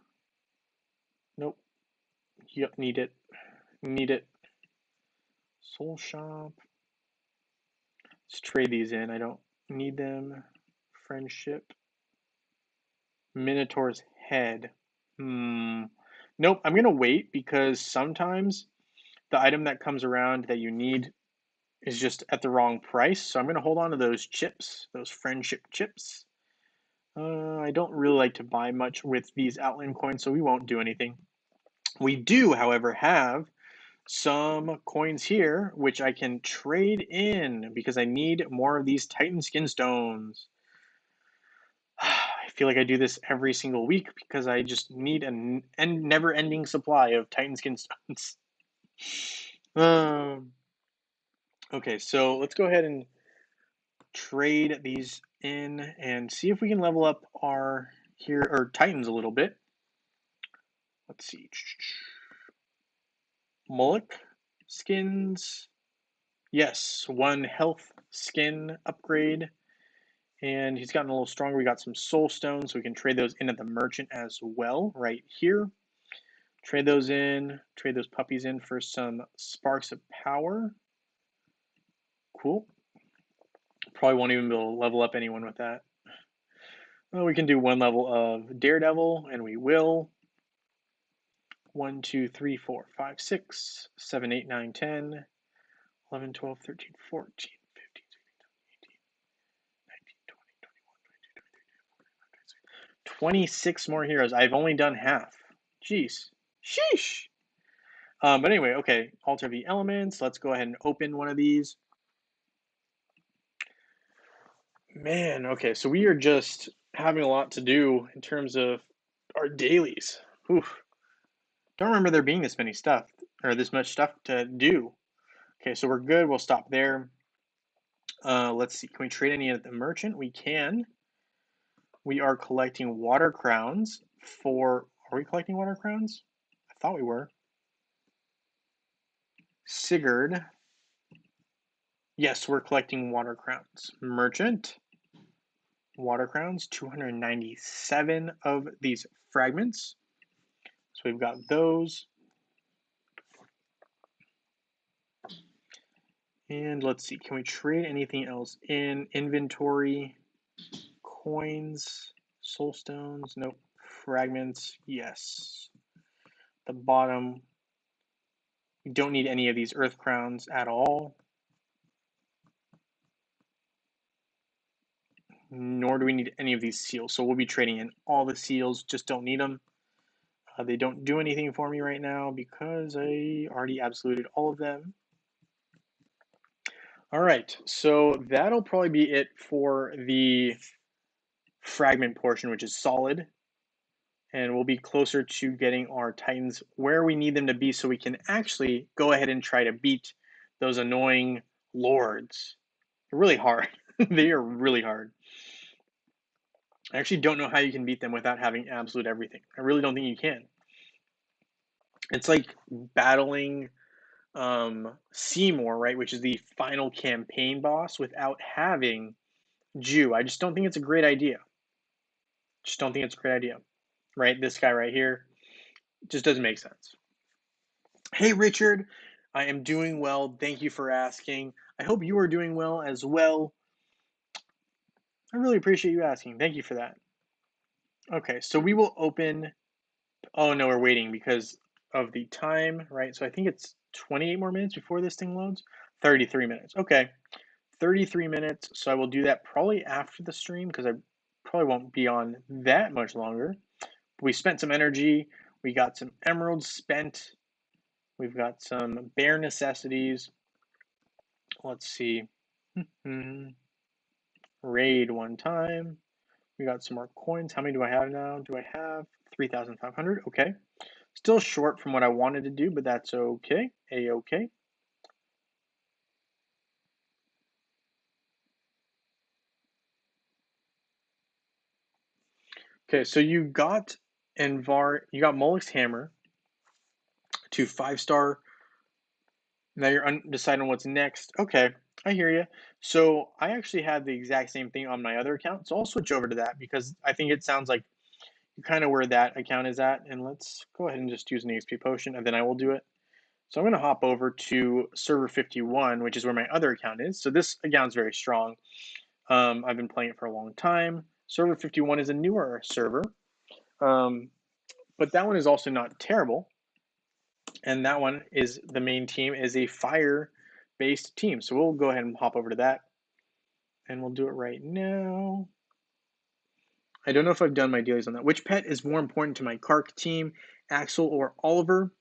Speaker 1: Nope. Yep, need it. Need it. Soul Shop. Let's trade these in. I don't need them. Friendship. Minotaur's Head. Nope, I'm going to wait because sometimes the item that comes around that you need is just at the wrong price. So I'm going to hold on to those chips, those friendship chips. I don't really like to buy much with these Outland coins, so we won't do anything. We do, however, have some coins here, which I can trade in because I need more of these Titan Skin Stones. I feel like I do this every single week because I just need a never-ending supply of Titan Skin Stones. Okay, so let's go ahead and trade these in and see if we can level up our Titans a little bit. Let's see. Mullock skins. Yes, 1 health skin upgrade. And he's gotten a little stronger. We got some soul stones, so we can trade those in at the merchant as well, right here. Trade those in, trade those puppies in for some sparks of power. Cool. Probably won't even be able to level up anyone with that. Well, we can do 1 level of Daredevil, and we will. 1, 2, 3, 4, 5, 6, 7, 8, 9, 10, 11, 12, 13, 14, 15, 16, 26 more heroes. I've only done half. Jeez. Sheesh. But anyway, okay. Alter the elements. Let's go ahead and open one of these. Man, okay. So we are just having a lot to do in terms of our dailies. Oof. Don't remember there being this many stuff or this much stuff to do. Okay, so we're good. We'll stop there. Let's see. Can we trade any at the merchant? We can. We are collecting water crowns for. Are we collecting water crowns? I thought we were. Sigurd. Yes, we're collecting water crowns. Merchant. Water crowns. 297 of these fragments. So we've got those. And let's see. Can we trade anything else in inventory? Coins. Soul stones. Nope. Fragments. Yes. The bottom. We don't need any of these earth crowns at all. Nor do we need any of these seals. So we'll be trading in all the seals, just don't need them. They don't do anything for me right now because I already absoluted all of them. All right, so that'll probably be it for the fragment portion, which is solid. and we'll be closer to getting our Titans where we need them to be so we can actually go ahead and try to beat those annoying lords. They're really hard. They are really hard. I actually don't know how you can beat them without having absolute everything. I really don't think you can. It's like battling Seymour, right, which is the final campaign boss, without having Jew. I just don't think it's a great idea. Just don't think it's a great idea, right? This guy right here just doesn't make sense. Hey, Richard, I am doing well. Thank you for asking. I hope you are doing well as well. I really appreciate you asking. Thank you for that. Okay, so we will open. Oh no, we're waiting because of the time, right? So I think it's 28 more minutes before this thing loads. 33 minutes. Okay, 33 minutes. So I will do that probably after the stream because I probably won't be on that much longer. We spent some energy. We got some emeralds spent. We've got some bare necessities. Let's see. Raid one time. We got some more coins. How many do I have now? Do I have 3,500? Okay. Still short from what I wanted to do, but that's okay. A-okay. Okay, so you got Moloch's hammer to 5-star. Now you're undecided on what's next. Okay, I hear you. So I actually had the exact same thing on my other account, so I'll switch over to that because I think it sounds like kind of where that account is at. And let's go ahead and just use an EXP potion, and then I will do it. So I'm going to hop over to server 51, which is where my other account is. So this account is very strong. I've been playing it for a long time. Server 51 is a newer server, but that one is also not terrible. And that one is the main team is a fire-based team. So we'll go ahead and hop over to that, and we'll do it right now. I don't know if I've done my dailies on that. Which pet is more important to my Kark team, Axel or Oliver?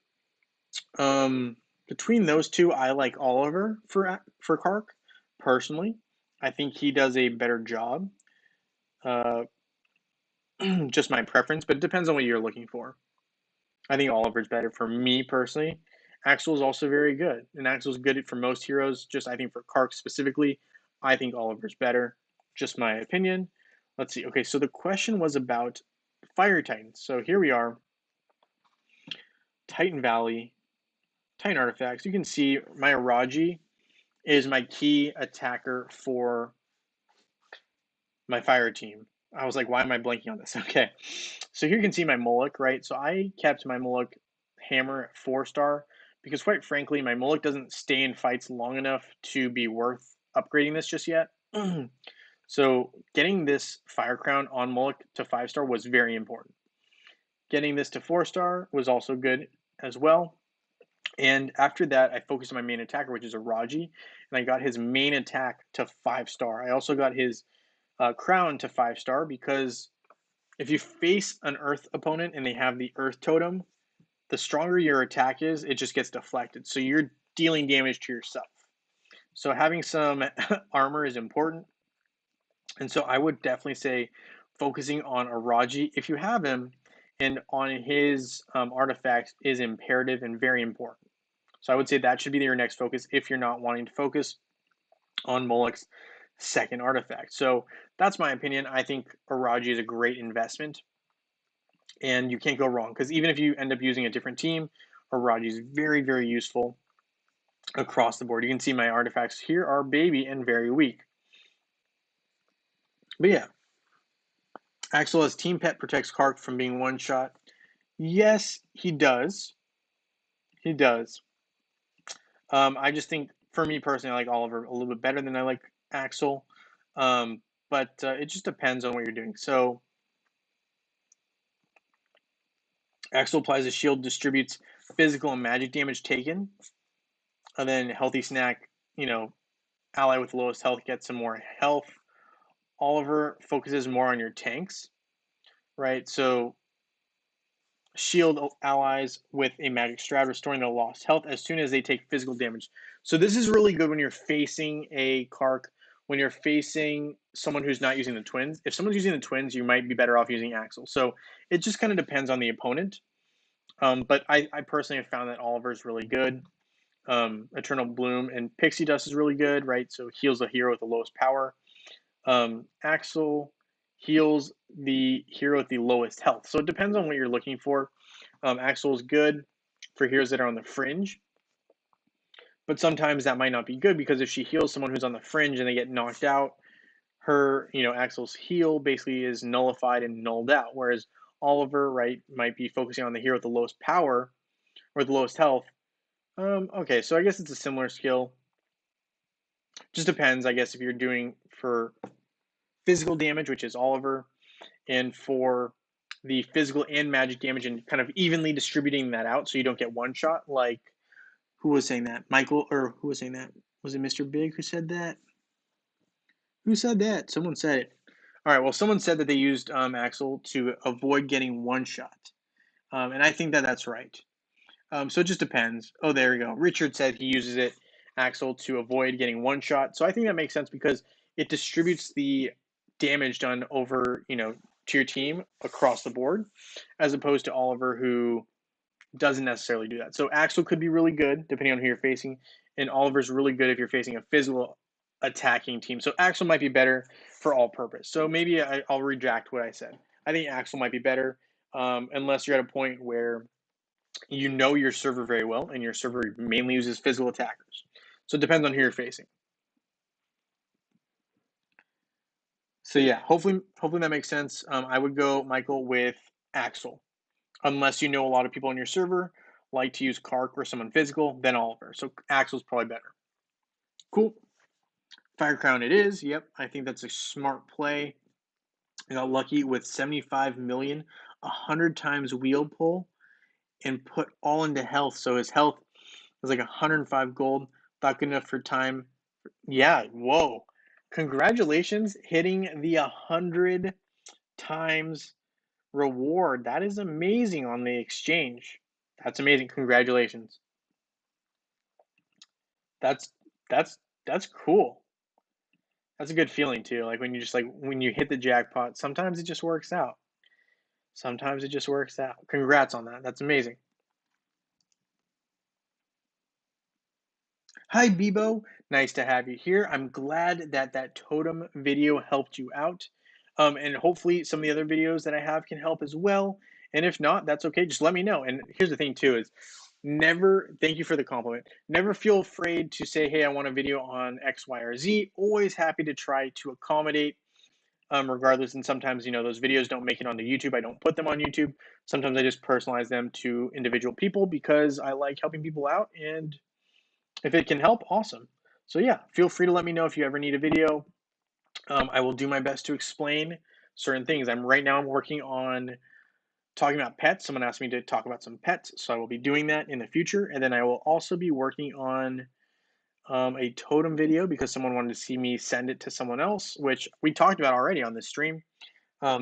Speaker 1: Between those two, I like Oliver for Kark personally. I think he does a better job. Just my preference, but it depends on what you're looking for. I think Oliver's better for me personally. Axel's also very good, and Axel's good for most heroes. Just I think for Kark specifically, I think Oliver's better. Just my opinion. Let's see. Okay, so the question was about Fire Titans. So here we are, Titan Valley, Titan Artifacts. You can see my Araji is my key attacker for my fire team. I was like, why am I blanking on this? Okay. So here you can see my Moloch, right? So I kept my Moloch hammer at 4-star because quite frankly, my Moloch doesn't stay in fights long enough to be worth upgrading this just yet. So getting this fire crown on Moloch to 5-star was very important. Getting this to 4-star was also good as well. And after that, I focused on my main attacker, which is a Raji, and I got his main attack to 5-star. I also got his crown to 5-star because if you face an Earth opponent and they have the Earth totem, the stronger your attack is, it just gets deflected. So you're dealing damage to yourself. So having some armor is important. And so I would definitely say focusing on a Raji, if you have him, and on his artifacts is imperative and very important. So I would say that should be your next focus if you're not wanting to focus on Moloch's second artifact. So that's my opinion. I think Araji is a great investment, and you can't go wrong because even if you end up using a different team, Araji is very, very useful across the board. You can see my artifacts here are baby and very weak. But yeah, Axel as team pet protects Kark from being one shot. Yes, he does. He does. I just think for me personally, I like Oliver a little bit better than I like Axel. But it just depends on what you're doing. So Axel applies a shield, distributes physical and magic damage taken. And then healthy snack, ally with the lowest health gets some more health. Oliver focuses more on your tanks, right? So shield allies with a magic stride, restoring their lost health as soon as they take physical damage. So this is really good when you're facing a Kark when you're facing someone who's not using the twins. If someone's using the twins, you might be better off using Axel. So it just kind of depends on the opponent. But I personally have found that Oliver's really good. Eternal Bloom and Pixie Dust is really good, right? So heals the hero with the lowest power. Axel heals the hero with the lowest health. So it depends on what you're looking for. Axel is good for heroes that are on the fringe, but sometimes that might not be good because if she heals someone who's on the fringe and they get knocked out, her, Axel's heal basically is nullified and nulled out. Whereas Oliver, right, might be focusing on the hero with the lowest power or the lowest health. Okay, so I guess it's a similar skill. Just depends, I guess, if you're doing for physical damage, which is Oliver, and for the physical and magic damage and kind of evenly distributing that out so you don't get one shot. Like, who was saying that? Michael, or who was saying that? Was it Mr. Big who said that? Who said that? Someone said it. All right, well, someone said that they used Axel to avoid getting one shot. And I think that that's right. So it just depends. Oh, there we go. Richard said he uses it, Axel, to avoid getting one shot. So I think that makes sense because it distributes the damage done over, to your team across the board, as opposed to Oliver, who doesn't necessarily do that. So Axel could be really good depending on who you're facing, and Oliver's really good if you're facing a physical attacking team. So Axel might be better for all purpose. So maybe I'll retract what I said. I think Axel might be better, unless you're at a point where you know your server very well and your server mainly uses physical attackers. So it depends on who you're facing. So yeah, hopefully that makes sense. I would go, Michael, with Axel, unless you know a lot of people on your server like to use Kark or someone physical, then Oliver. So Axel's probably better. Cool. Fire Crown it is. Yep, I think that's a smart play. I got lucky with 75 million, 100 times wheel pull, and put all into health. So his health was like 105 gold. Not good enough for time. Yeah, whoa. Congratulations hitting the 100 times reward. That is amazing on the exchange. That's amazing. Congratulations. That's that's that's cool. That's a good feeling too. Like when you just like when you hit the jackpot, sometimes it just works out. Sometimes it just works out. Congrats on that. That's amazing. Hi Bibo, nice to have you here. I'm glad that that totem video helped you out. And hopefully some of the other videos that I have can help as well. And if not, that's okay. Just let me know. And here's the thing too is never, thank you for the compliment. Never feel afraid to say, hey, I want a video on X, Y, or Z. Always happy to try to accommodate, regardless. And sometimes, those videos don't make it onto YouTube. I don't put them on YouTube. Sometimes I just personalize them to individual people because I like helping people out. And if it can help, awesome. So yeah, feel free to let me know if you ever need a video. I will do my best to explain certain things. I'm working on talking about pets. Someone asked me to talk about some pets, so I will be doing that in the future. And then I will also be working on a totem video because someone wanted to see me send it to someone else, which we talked about already on this stream.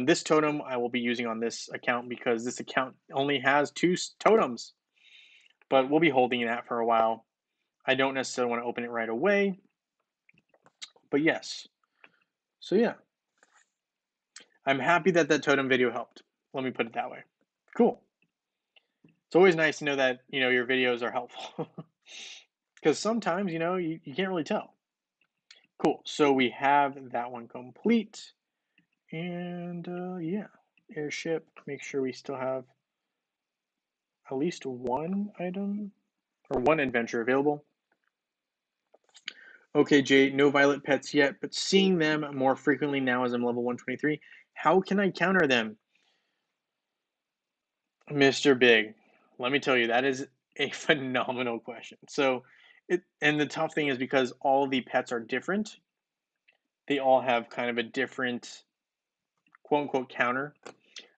Speaker 1: This totem I will be using on this account because this account only has two totems, but we'll be holding that for a while. I don't necessarily want to open it right away, but yes. So yeah, I'm happy that that totem video helped. Let me put it that way. Cool. It's always nice to know that, your videos are helpful. Because sometimes, you can't really tell. Cool. So we have that one complete. And yeah, airship. Make sure we still have at least one item or one adventure available. Okay, Jay, no violet pets yet, but seeing them more frequently now as I'm level 123. How can I counter them? Mr. Big, let me tell you, that is a phenomenal question. So, and the tough thing is because all the pets are different, they all have kind of a different quote unquote counter.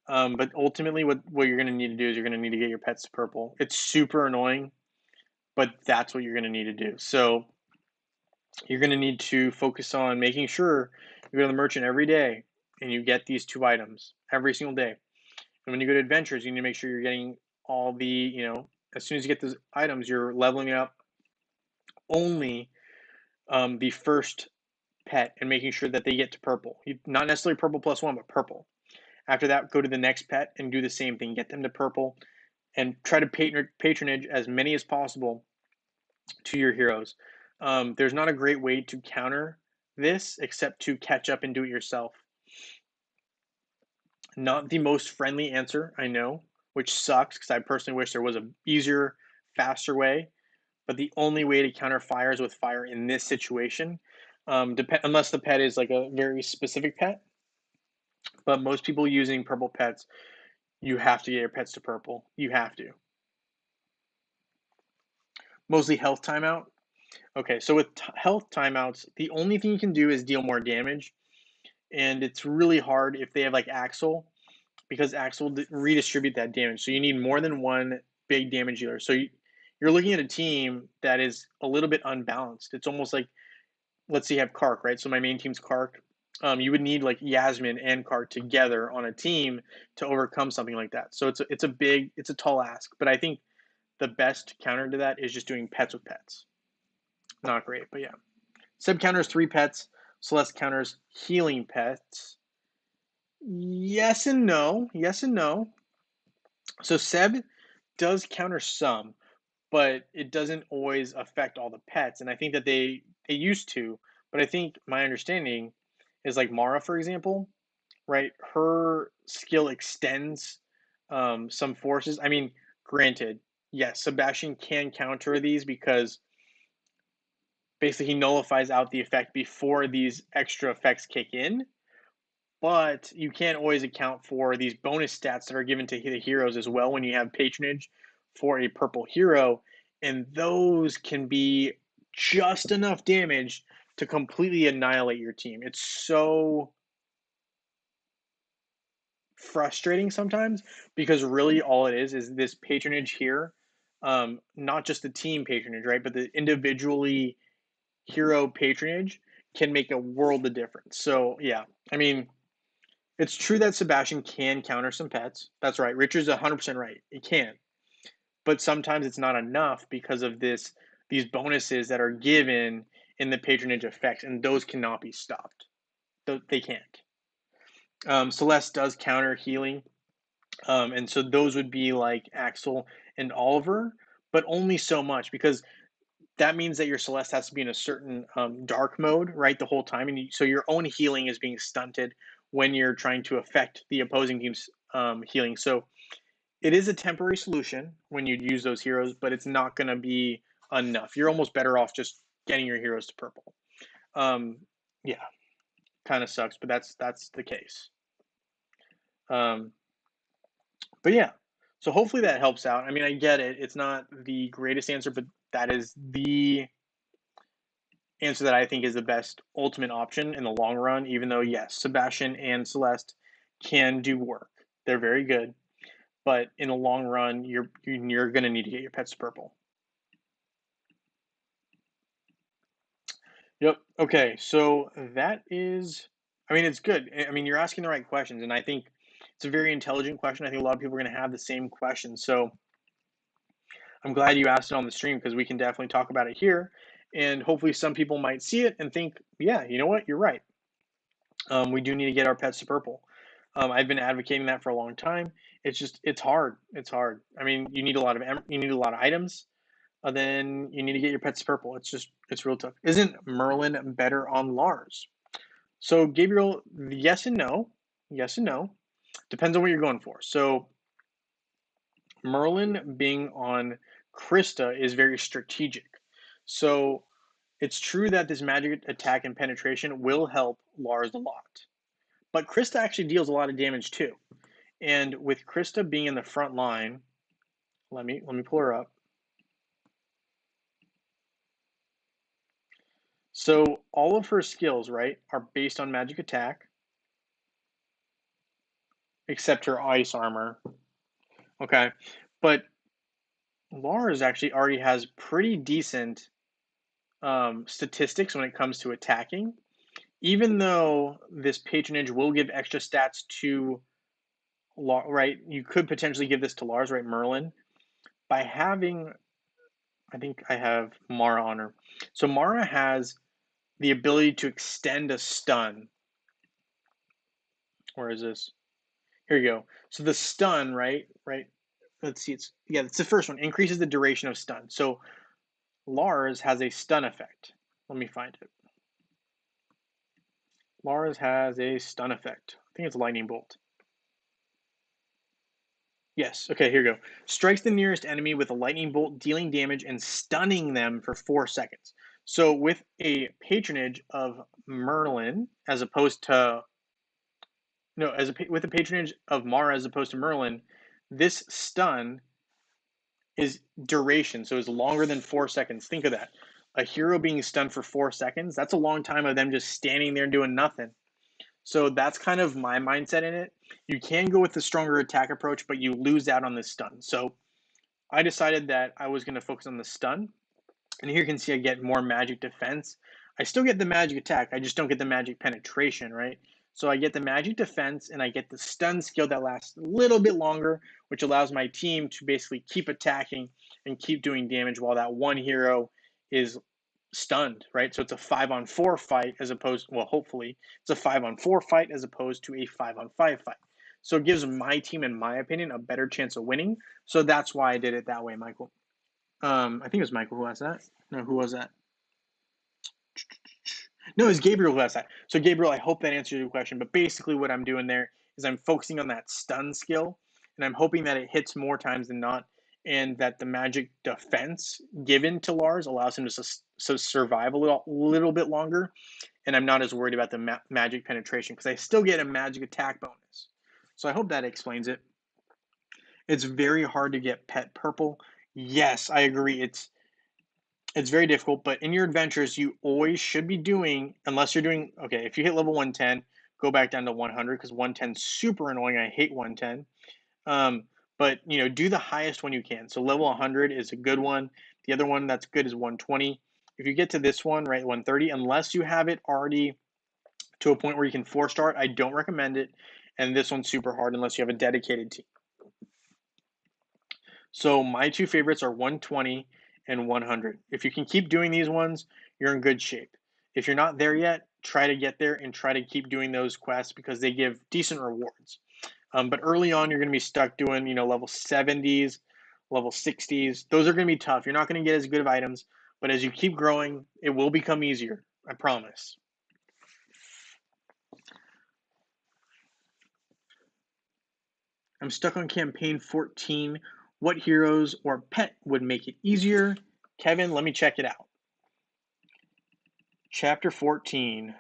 Speaker 1: But ultimately, what you're going to need to do is you're going to need to get your pets to purple. It's super annoying, but that's what you're going to need to do. So, you're going to need to focus on making sure you go to the merchant every day and you get these two items every single day. And when you go to adventures, you need to make sure you're getting all the, as soon as you get those items, you're leveling up only the first pet and making sure that they get to purple. Not necessarily purple +1, but purple. After that, go to the next pet and do the same thing. Get them to purple and try to patronage as many as possible to your heroes. There's not a great way to counter this except to catch up and do it yourself. Not the most friendly answer, I know, which sucks because I personally wish there was a easier, faster way. But the only way to counter fire is with fire in this situation, unless the pet is like a very specific pet. But most people using purple pets, you have to get your pets to purple. You have to. Mostly health timeout. Okay, so with health timeouts, the only thing you can do is deal more damage, and it's really hard if they have like Axel, because Axel redistribute that damage. So you need more than one big damage dealer. So you're looking at a team that is a little bit unbalanced. It's almost like, let's say you have Kark, right? So my main team's Kark. You would need like Yasmin and Kark together on a team to overcome something like that. So it's a tall ask. But I think the best counter to that is just doing pets with pets. Not great, but yeah. Seb counters 3 pets. Celeste counters healing pets. Yes and no. Yes and no. So Seb does counter some, but it doesn't always affect all the pets. And I think that they used to, but I think my understanding is like Mara, for example, right? Her skill extends some forces. I mean, granted, yes, Sebastian can counter these because basically he nullifies out the effect before these extra effects kick in. But you can't always account for these bonus stats that are given to the heroes as well when you have patronage for a purple hero. And those can be just enough damage to completely annihilate your team. It's so frustrating sometimes because really all it is this patronage here. Not just the team patronage, right? But the individually hero patronage can make a world of difference. So, yeah, I mean, it's true that Sebastian can counter some pets. That's right. Richard's 100% right. It can. But sometimes it's not enough because of these bonuses that are given in the patronage effects, and those cannot be stopped. They can't. Celeste does counter healing, and so those would be like Axel and Oliver, but only so much because that means that your Celeste has to be in a certain dark mode, right, the whole time, and so your own healing is being stunted when you're trying to affect the opposing team's healing. So it is a temporary solution when you use those heroes, but it's not going to be enough. You're almost better off just getting your heroes to purple. Um, yeah, kind of sucks, but that's the case. Um, but yeah, so hopefully that helps out. I mean, I get it. It's not the greatest answer, but that is the answer that I think is the best ultimate option in the long run. Even though, yes, Sebastian and Celeste can do work. They're very good, but in the long run, you're going to need to get your pets to purple. Yep. Okay. So that is, I mean, it's good. I mean, you're asking the right questions, and I think it's a very intelligent question. I think a lot of people are going to have the same question. So I'm glad you asked it on the stream because we can definitely talk about it here. And hopefully, some people might see it and think, yeah, you know what? You're right. We do need to get our pets to purple. I've been advocating that for a long time. It's hard. It's hard. I mean, you need a lot of items. Then you need to get your pets to purple. It's real tough. Isn't Merlin better on Lars? So Gabriel, yes and no. Yes and no. Depends on what you're going for. So Merlin being on Krista is very strategic. So it's true that this magic attack and penetration will help Lars a lot. But Krista actually deals a lot of damage too. And with Krista being in the front line, let me pull her up. So all of her skills, right, are based on magic attack, except her ice armor. Okay. But Lars actually already has pretty decent statistics when it comes to attacking. Even though this patronage will give extra stats to right, you could potentially give this to Lars, right, Merlin, by having, I think I have Mara on her. So Mara has the ability to extend a stun. Where is this? Here you go. So the stun, right? Let's see. It's the first one. Increases the duration of stun. So Lars has a stun effect. Let me find it. Lars has a stun effect. I think it's lightning bolt. Yes. Okay, here you go. Strikes the nearest enemy with a lightning bolt, dealing damage and stunning them for 4 seconds. So with a patronage of Merlin, as opposed to no, with a patronage of Mara as opposed to Merlin, this stun is duration, so it's longer than 4 seconds. Think of that. A hero being stunned for 4 seconds, that's a long time of them just standing there doing nothing. So that's kind of my mindset in it. You can go with the stronger attack approach, but you lose out on the stun. So I decided that I was going to focus on the stun. And here you can see I get more magic defense. I still get the magic attack, I just don't get the magic penetration, right? So I get the magic defense and I get the stun skill that lasts a little bit longer, which allows my team to basically keep attacking and keep doing damage while that one hero is stunned, right? So it's a 5-on-4 fight as opposed, well, hopefully it's a 5-on-4 fight as opposed to a 5-on-5 fight. So it gives my team, in my opinion, a better chance of winning. So that's why I did it that way, Michael. I think it was Michael who asked that. No, who was that? No, it's Gabriel who asked that. So Gabriel, I hope that answers your question. But basically, what I'm doing there is I'm focusing on that stun skill, and I'm hoping that it hits more times than not, and that the magic defense given to Lars allows him to survive a little bit longer, and I'm not as worried about the magic penetration because I still get a magic attack bonus. So I hope that explains it. It's very hard to get pet purple. Yes, I agree. It's very difficult, but in your adventures, you always should be doing, unless you're doing, okay, if you hit level 110, go back down to 100 because 110 is super annoying. I hate 110. But, do the highest one you can. So level 100 is a good one. The other one that's good is 120. If you get to this one, right, 130, unless you have it already to a point where you can 4-star it, I don't recommend it. And this one's super hard unless you have a dedicated team. So my two favorites are 120 and 100. If you can keep doing these ones, you're in good shape. If you're not there yet, try to get there and try to keep doing those quests because they give decent rewards. But early on, you're going to be stuck doing, level 70s, level 60s. Those are going to be tough. You're not going to get as good of items, but as you keep growing, it will become easier. I promise. I'm stuck on campaign 14. What heroes or pet would make it easier? Kevin, let me check it out. Chapter 14.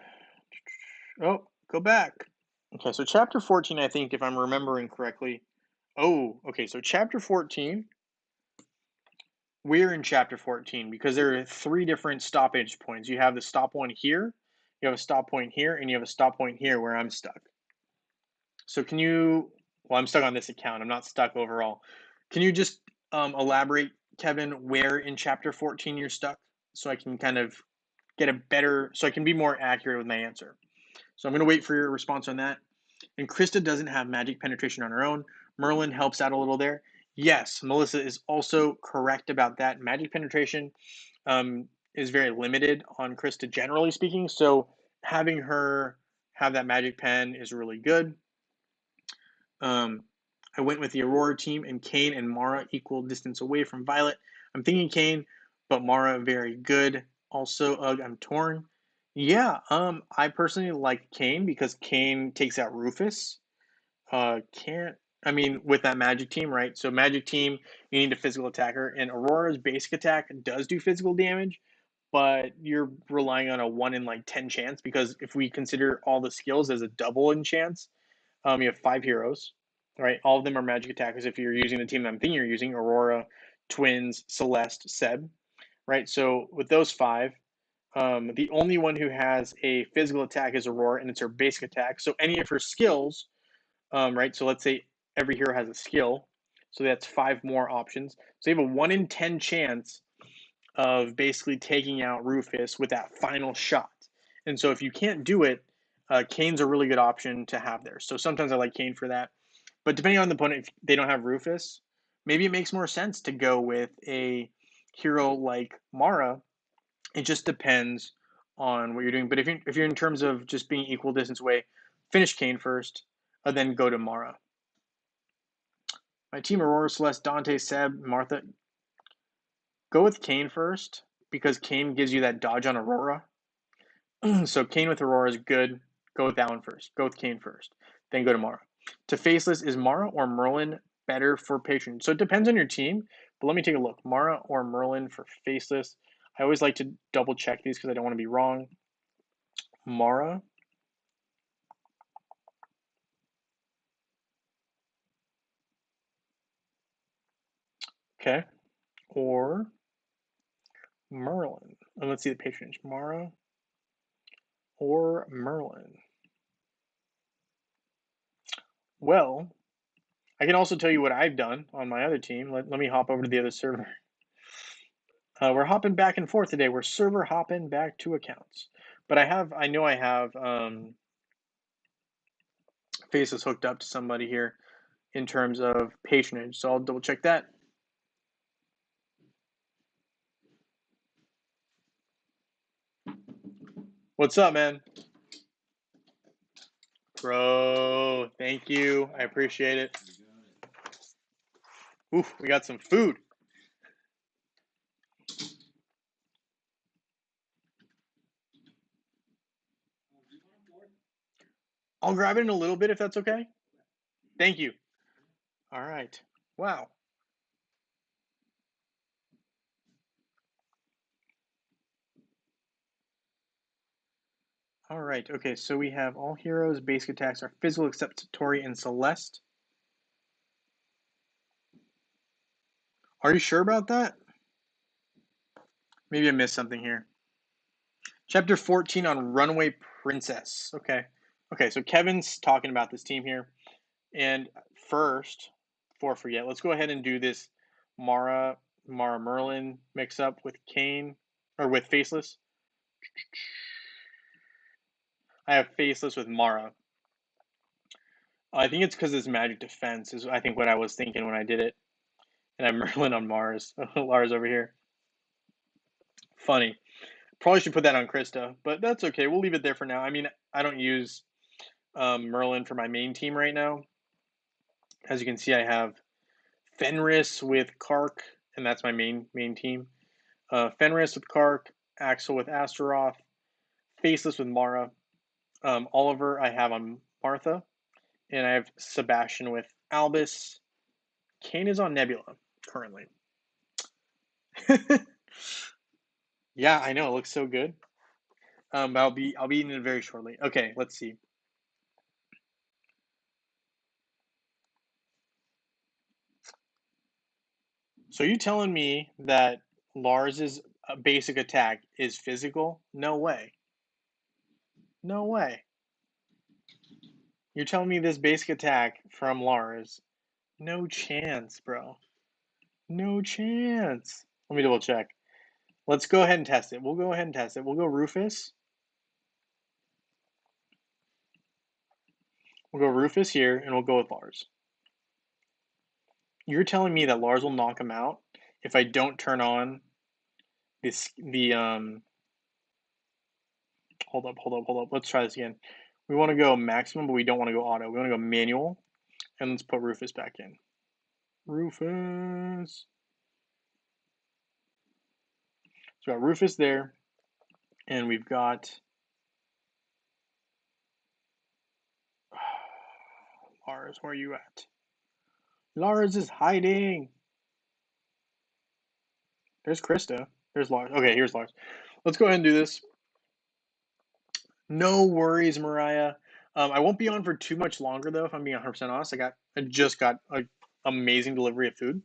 Speaker 1: Oh, go back. Okay, so chapter 14, I think, if I'm remembering correctly. Oh, okay, so chapter 14, we're in chapter 14 because there are 3 different stoppage points. You have the stop one here, you have a stop point here, and you have a stop point here where I'm stuck. So can you, well, I'm stuck on this account. I'm not stuck overall. Can you just elaborate, Kevin, where in chapter 14 you're stuck so I can kind of get a better, so I can be more accurate with my answer. So I'm going to wait for your response on that. And Krista doesn't have magic penetration on her own. Merlin helps out a little there. Yes, Melissa is also correct about that. Magic penetration is very limited on Krista, generally speaking. So having her have that magic pen is really good. I went with the Aurora team, and Kane and Mara equal distance away from Violet. I'm thinking Kane, but Mara very good. Also, I'm torn. Yeah, I personally like Kane because Kane takes out Rufus. Can't I mean with that magic team, right? So magic team, you need a physical attacker, and Aurora's basic attack does do physical damage, but you're relying on a 1 in like 10 chance because if we consider all the skills as a double in chance, you have 5 heroes, right? All of them are magic attackers. If you're using the team that I'm thinking you're using, Aurora, Twins, Celeste, Seb, right? So with those 5, the only one who has a physical attack is Aurora, and it's her basic attack. So any of her skills, right? So let's say every hero has a skill, so that's 5 more options. So you have a 1 in 10 chance of basically taking out Rufus with that final shot. And so if you can't do it, Kane's a really good option to have there. So sometimes I like Kane for that. But depending on the opponent, if they don't have Rufus, maybe it makes more sense to go with a hero like Mara. It just depends on what you're doing. But if you're in terms of just being equal distance away, finish Kane first, and then go to Mara. My team: Aurora, Celeste, Dante, Seb, Martha. Go with Kane first because Kane gives you that dodge on Aurora. So Kane with Aurora is good. Go with that one first. Go with Kane first. Then go to Mara. To Faceless, is Mara or Merlin better for Patron? So it depends on your team, but let me take a look. Mara or Merlin for Faceless. I always like to double check these because I don't want to be wrong. Mara. Okay. Or Merlin. And let's see the patronage. Mara or Merlin. Well, I can also tell you what I've done on my other team. Let me hop over to the other server. We're hopping back and forth today. We're server hopping back to accounts. But I know I have Faces hooked up to somebody here in terms of patronage. So I'll double check that. What's up, man? Bro, thank you. I appreciate it. Oof, we got some food. I'll grab it in a little bit if that's okay. Thank you. All right. Wow. All right. Okay, so we have all heroes' basic attacks are physical except Tori and Celeste. Are you sure about that? Maybe I missed something here. Chapter 14 on Runaway Princess. Okay. Okay, so Kevin's talking about this team here. And first, before I forget, let's go ahead and do this Mara Merlin mix up with Kane, or with Faceless. I have Faceless with Mara. I think it's because it's magic defense, is I think what I was thinking when I did it. And I have Merlin on Mars. Lars over here. Funny. Probably should put that on Krista, but that's okay. We'll leave it there for now. I mean, I don't use Merlin for my main team right now. As you can see, I have Fenris with Kark, and that's my main team. Fenris with Kark, Axel with Astaroth, Faceless with Mara, Oliver I have on Martha, and I have Sebastian with Albus. Kane is on Nebula currently. Yeah, I know. It looks so good. But I'll be eating it very shortly. Okay, let's see. So you telling me that Lars's basic attack is physical? No way. No way. You're telling me this basic attack from Lars? No chance, bro. No chance. Let me double check. Let's go ahead and test it. We'll go ahead and test it. We'll go Rufus. We'll go Rufus here, and we'll go with Lars. You're telling me that Lars will knock him out if I don't turn on hold up. Let's try this again. We want to go maximum, but we don't want to go auto. We want to go manual, and let's put Rufus back in. Rufus. So we got Rufus there, and we've got Lars. Where are you at? Lars is hiding. There's Krista. There's Lars. Okay, here's Lars. Let's go ahead and do this. No worries, Mariah. I won't be on for too much longer though, if I'm being 100% honest. I just got an amazing delivery of food,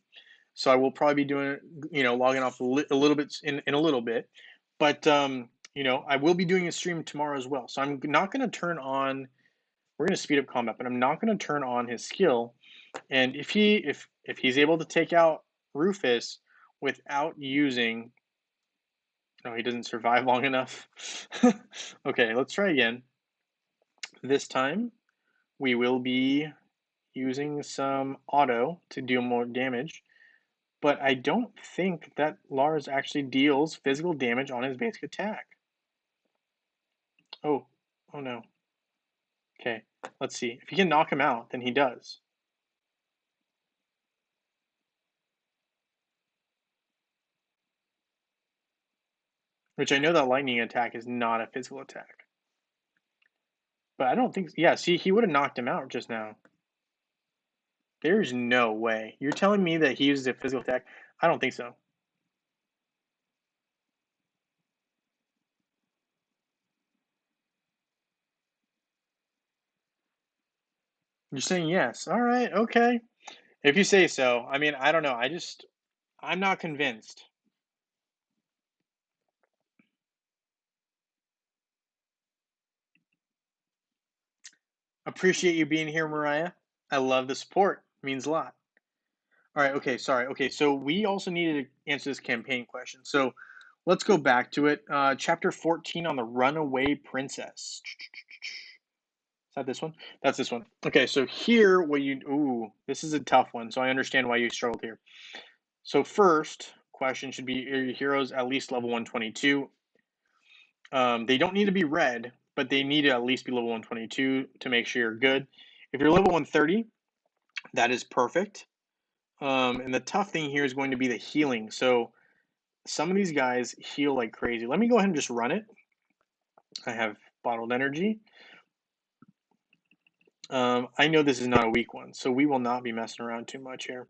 Speaker 1: so I will probably be doing, logging off a little bit in a little bit, but I will be doing a stream tomorrow as well. So I'm not going to turn on. We're going to speed up combat, but I'm not going to turn on his skill. And if he's able to take out Rufus without using, no, he doesn't survive long enough. Okay, let's try again. This time we will be using some auto to deal more damage, but I don't think that Lars actually deals physical damage on his basic attack. Oh, oh no. Okay, let's see. If he can knock him out, then he does. Which I know that lightning attack is not a physical attack. But I don't think, yeah, see, he would have knocked him out just now. There's no way. You're telling me that he uses a physical attack? I don't think so. You're saying yes. All right, okay. If you say so. I mean, I don't know. I'm not convinced. Appreciate you being here, Mariah. I love the support. Means a lot. All right, okay, sorry. Okay, so we also needed to answer this campaign question. So let's go back to it. Chapter 14 on the runaway princess. Is that this one? That's this one. Okay, so here, this is a tough one. So I understand why you struggled here. So first question should be: are your heroes at least level 122? They don't need to be red, but they need to at least be level 122 to make sure you're good. If you're level 130, that is perfect. And the tough thing here is going to be the healing. So some of these guys heal like crazy. Let me go ahead and just run it. I have bottled energy. I know this is not a weak one, so we will not be messing around too much here.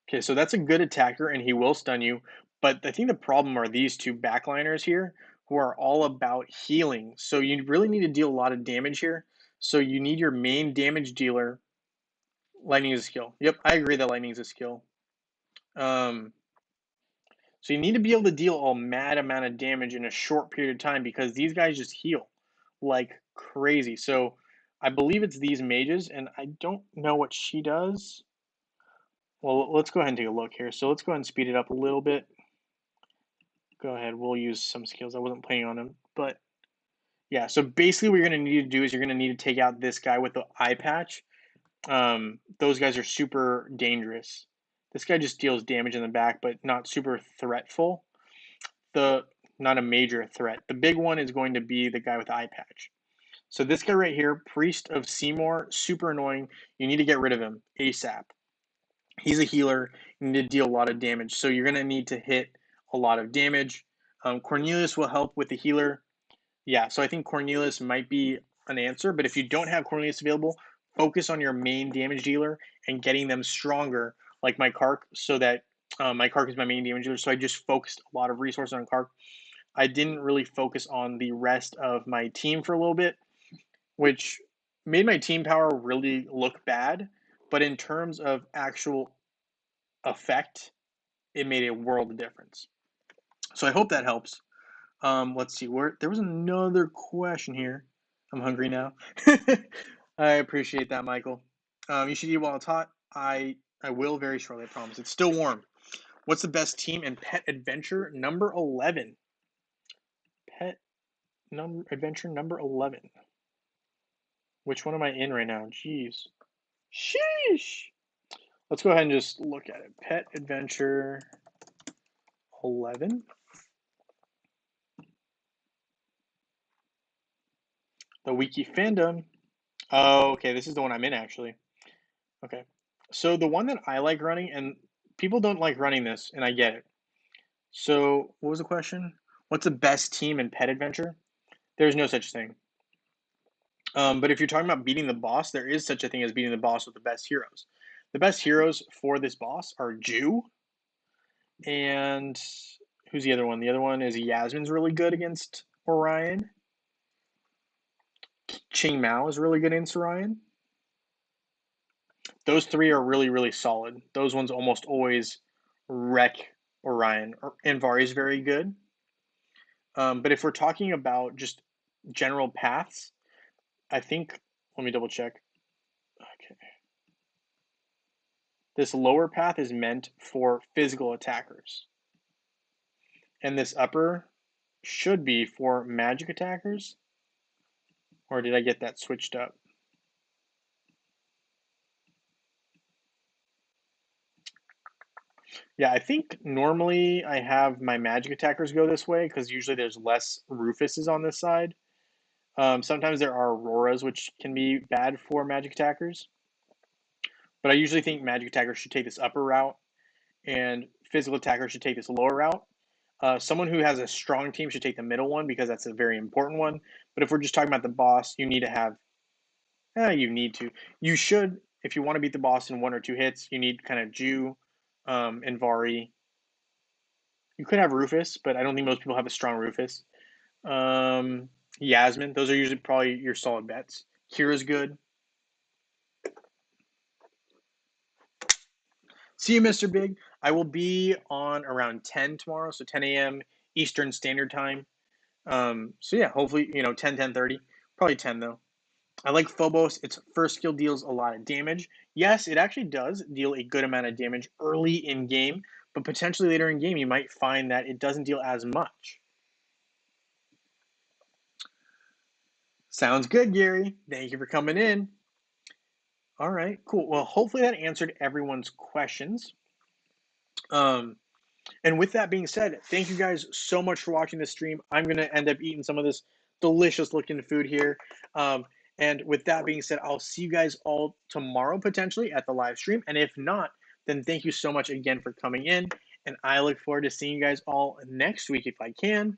Speaker 1: Okay, so that's a good attacker, and he will stun you. But I think the problem are these two backliners here who are all about healing. So you really need to deal a lot of damage here. So you need your main damage dealer. Lightning is a skill. Yep, I agree that lightning is a skill. Um, so you need to be able to deal a mad amount of damage in a short period of time because these guys just heal like crazy. So I believe it's these mages, and I don't know what she does. Well, let's go ahead and take a look here. So let's go ahead and speed it up a little bit. Go ahead. We'll use some skills. I wasn't planning on them, but yeah. So basically, what you're going to need to do is you're going to need to take out this guy with the eye patch. Those guys are super dangerous. This guy just deals damage in the back, but not super threatful. The Not a major threat. The big one is going to be the guy with the eye patch. So this guy right here, Priest of Seymour, super annoying. You need to get rid of him ASAP. He's a healer. You need to deal a lot of damage. So you're going to need to hit a lot of damage. Cornelius will help with the healer. Yeah, so I think Cornelius might be an answer. But if you don't have Cornelius available, focus on your main damage dealer and getting them stronger, like my Kark, so that my Kark is my main damage dealer. So I just focused a lot of resources on Kark. I didn't really focus on the rest of my team for a little bit, which made my team power really look bad. But in terms of actual effect, it made a world of difference. So I hope that helps. Let's see. Where there was another question here. I'm hungry now. I appreciate that, Michael. You should eat while it's hot. I will very shortly. I promise. It's still warm. What's the best team in Pet Adventure number 11? Pet number Adventure number 11. Which one am I in right now? Jeez. Sheesh. Let's go ahead and just look at it. Pet Adventure 11. The wiki fandom. Oh, okay. This is the one I'm in actually. Okay. So the one that I like running, and people don't like running this, and I get it. So what was the question? What's the best team in Pet Adventure? There's no such thing. But if you're talking about beating the boss, there is such a thing as beating the boss with the best heroes. The best heroes for this boss are Jew and who's the other one? The other one is Yasmin's really good against Orion. Ching Mao is really good against Orion. Those three are really, really solid. Those ones almost always wreck Orion. Anvari is very good. But if we're talking about just general paths, I think, let me double check. Okay. This lower path is meant for physical attackers. And this upper should be for magic attackers. Or did I get that switched up? Yeah, I think normally I have my magic attackers go this way because usually there's less Rufuses on this side. Sometimes there are Auroras, which can be bad for magic attackers, but I usually think magic attackers should take this upper route and physical attackers should take this lower route. Someone who has a strong team should take the middle one because that's a very important one. But if we're just talking about the boss, you need to have, you need to, you should, if you want to beat the boss in 1 or 2 hits, you need kind of Jew and Vari. You could have Rufus, but I don't think most people have a strong Rufus. Um, Yasmin, those are usually probably your solid bets. Kira's good. See you, Mr. Big. I will be on around 10 tomorrow, so 10 a.m. Eastern Standard Time. So yeah, hopefully, 10, 10:30. Probably 10 though. I like Phobos. Its first skill deals a lot of damage. Yes, it actually does deal a good amount of damage early in game, but potentially later in game, you might find that it doesn't deal as much. Sounds good, Gary. Thank you for coming in. All right, cool. Well, hopefully that answered everyone's questions. Um, And with that being said, thank you guys so much for watching this stream. I'm going to end up eating some of this delicious looking food here. Um, and with that being said, I'll see you guys all tomorrow potentially at the live stream. And if not, then thank you so much again for coming in. And I look forward to seeing you guys all next week if I can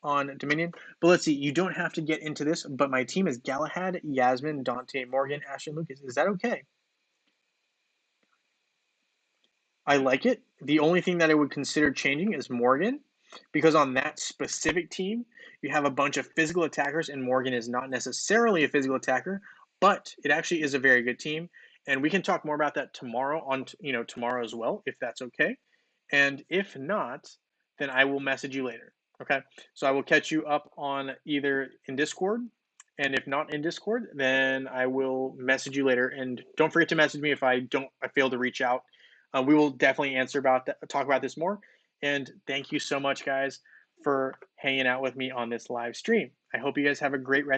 Speaker 1: on Dominion. But let's see, you don't have to get into this, but my team is Galahad, Yasmin, Dante, Morgan, Ashton, Lucas. Is that okay? I like it. The only thing that I would consider changing is Morgan, because on that specific team, you have a bunch of physical attackers, and Morgan is not necessarily a physical attacker, but it actually is a very good team. And we can talk more about that tomorrow tomorrow as well, if that's okay. And if not, then I will message you later. Okay. So I will catch you up on either in Discord. And if not in Discord, then I will message you later. And don't forget to message me if I fail to reach out. We will definitely talk about this more. And thank you so much, guys, for hanging out with me on this live stream. I hope you guys have a great rest.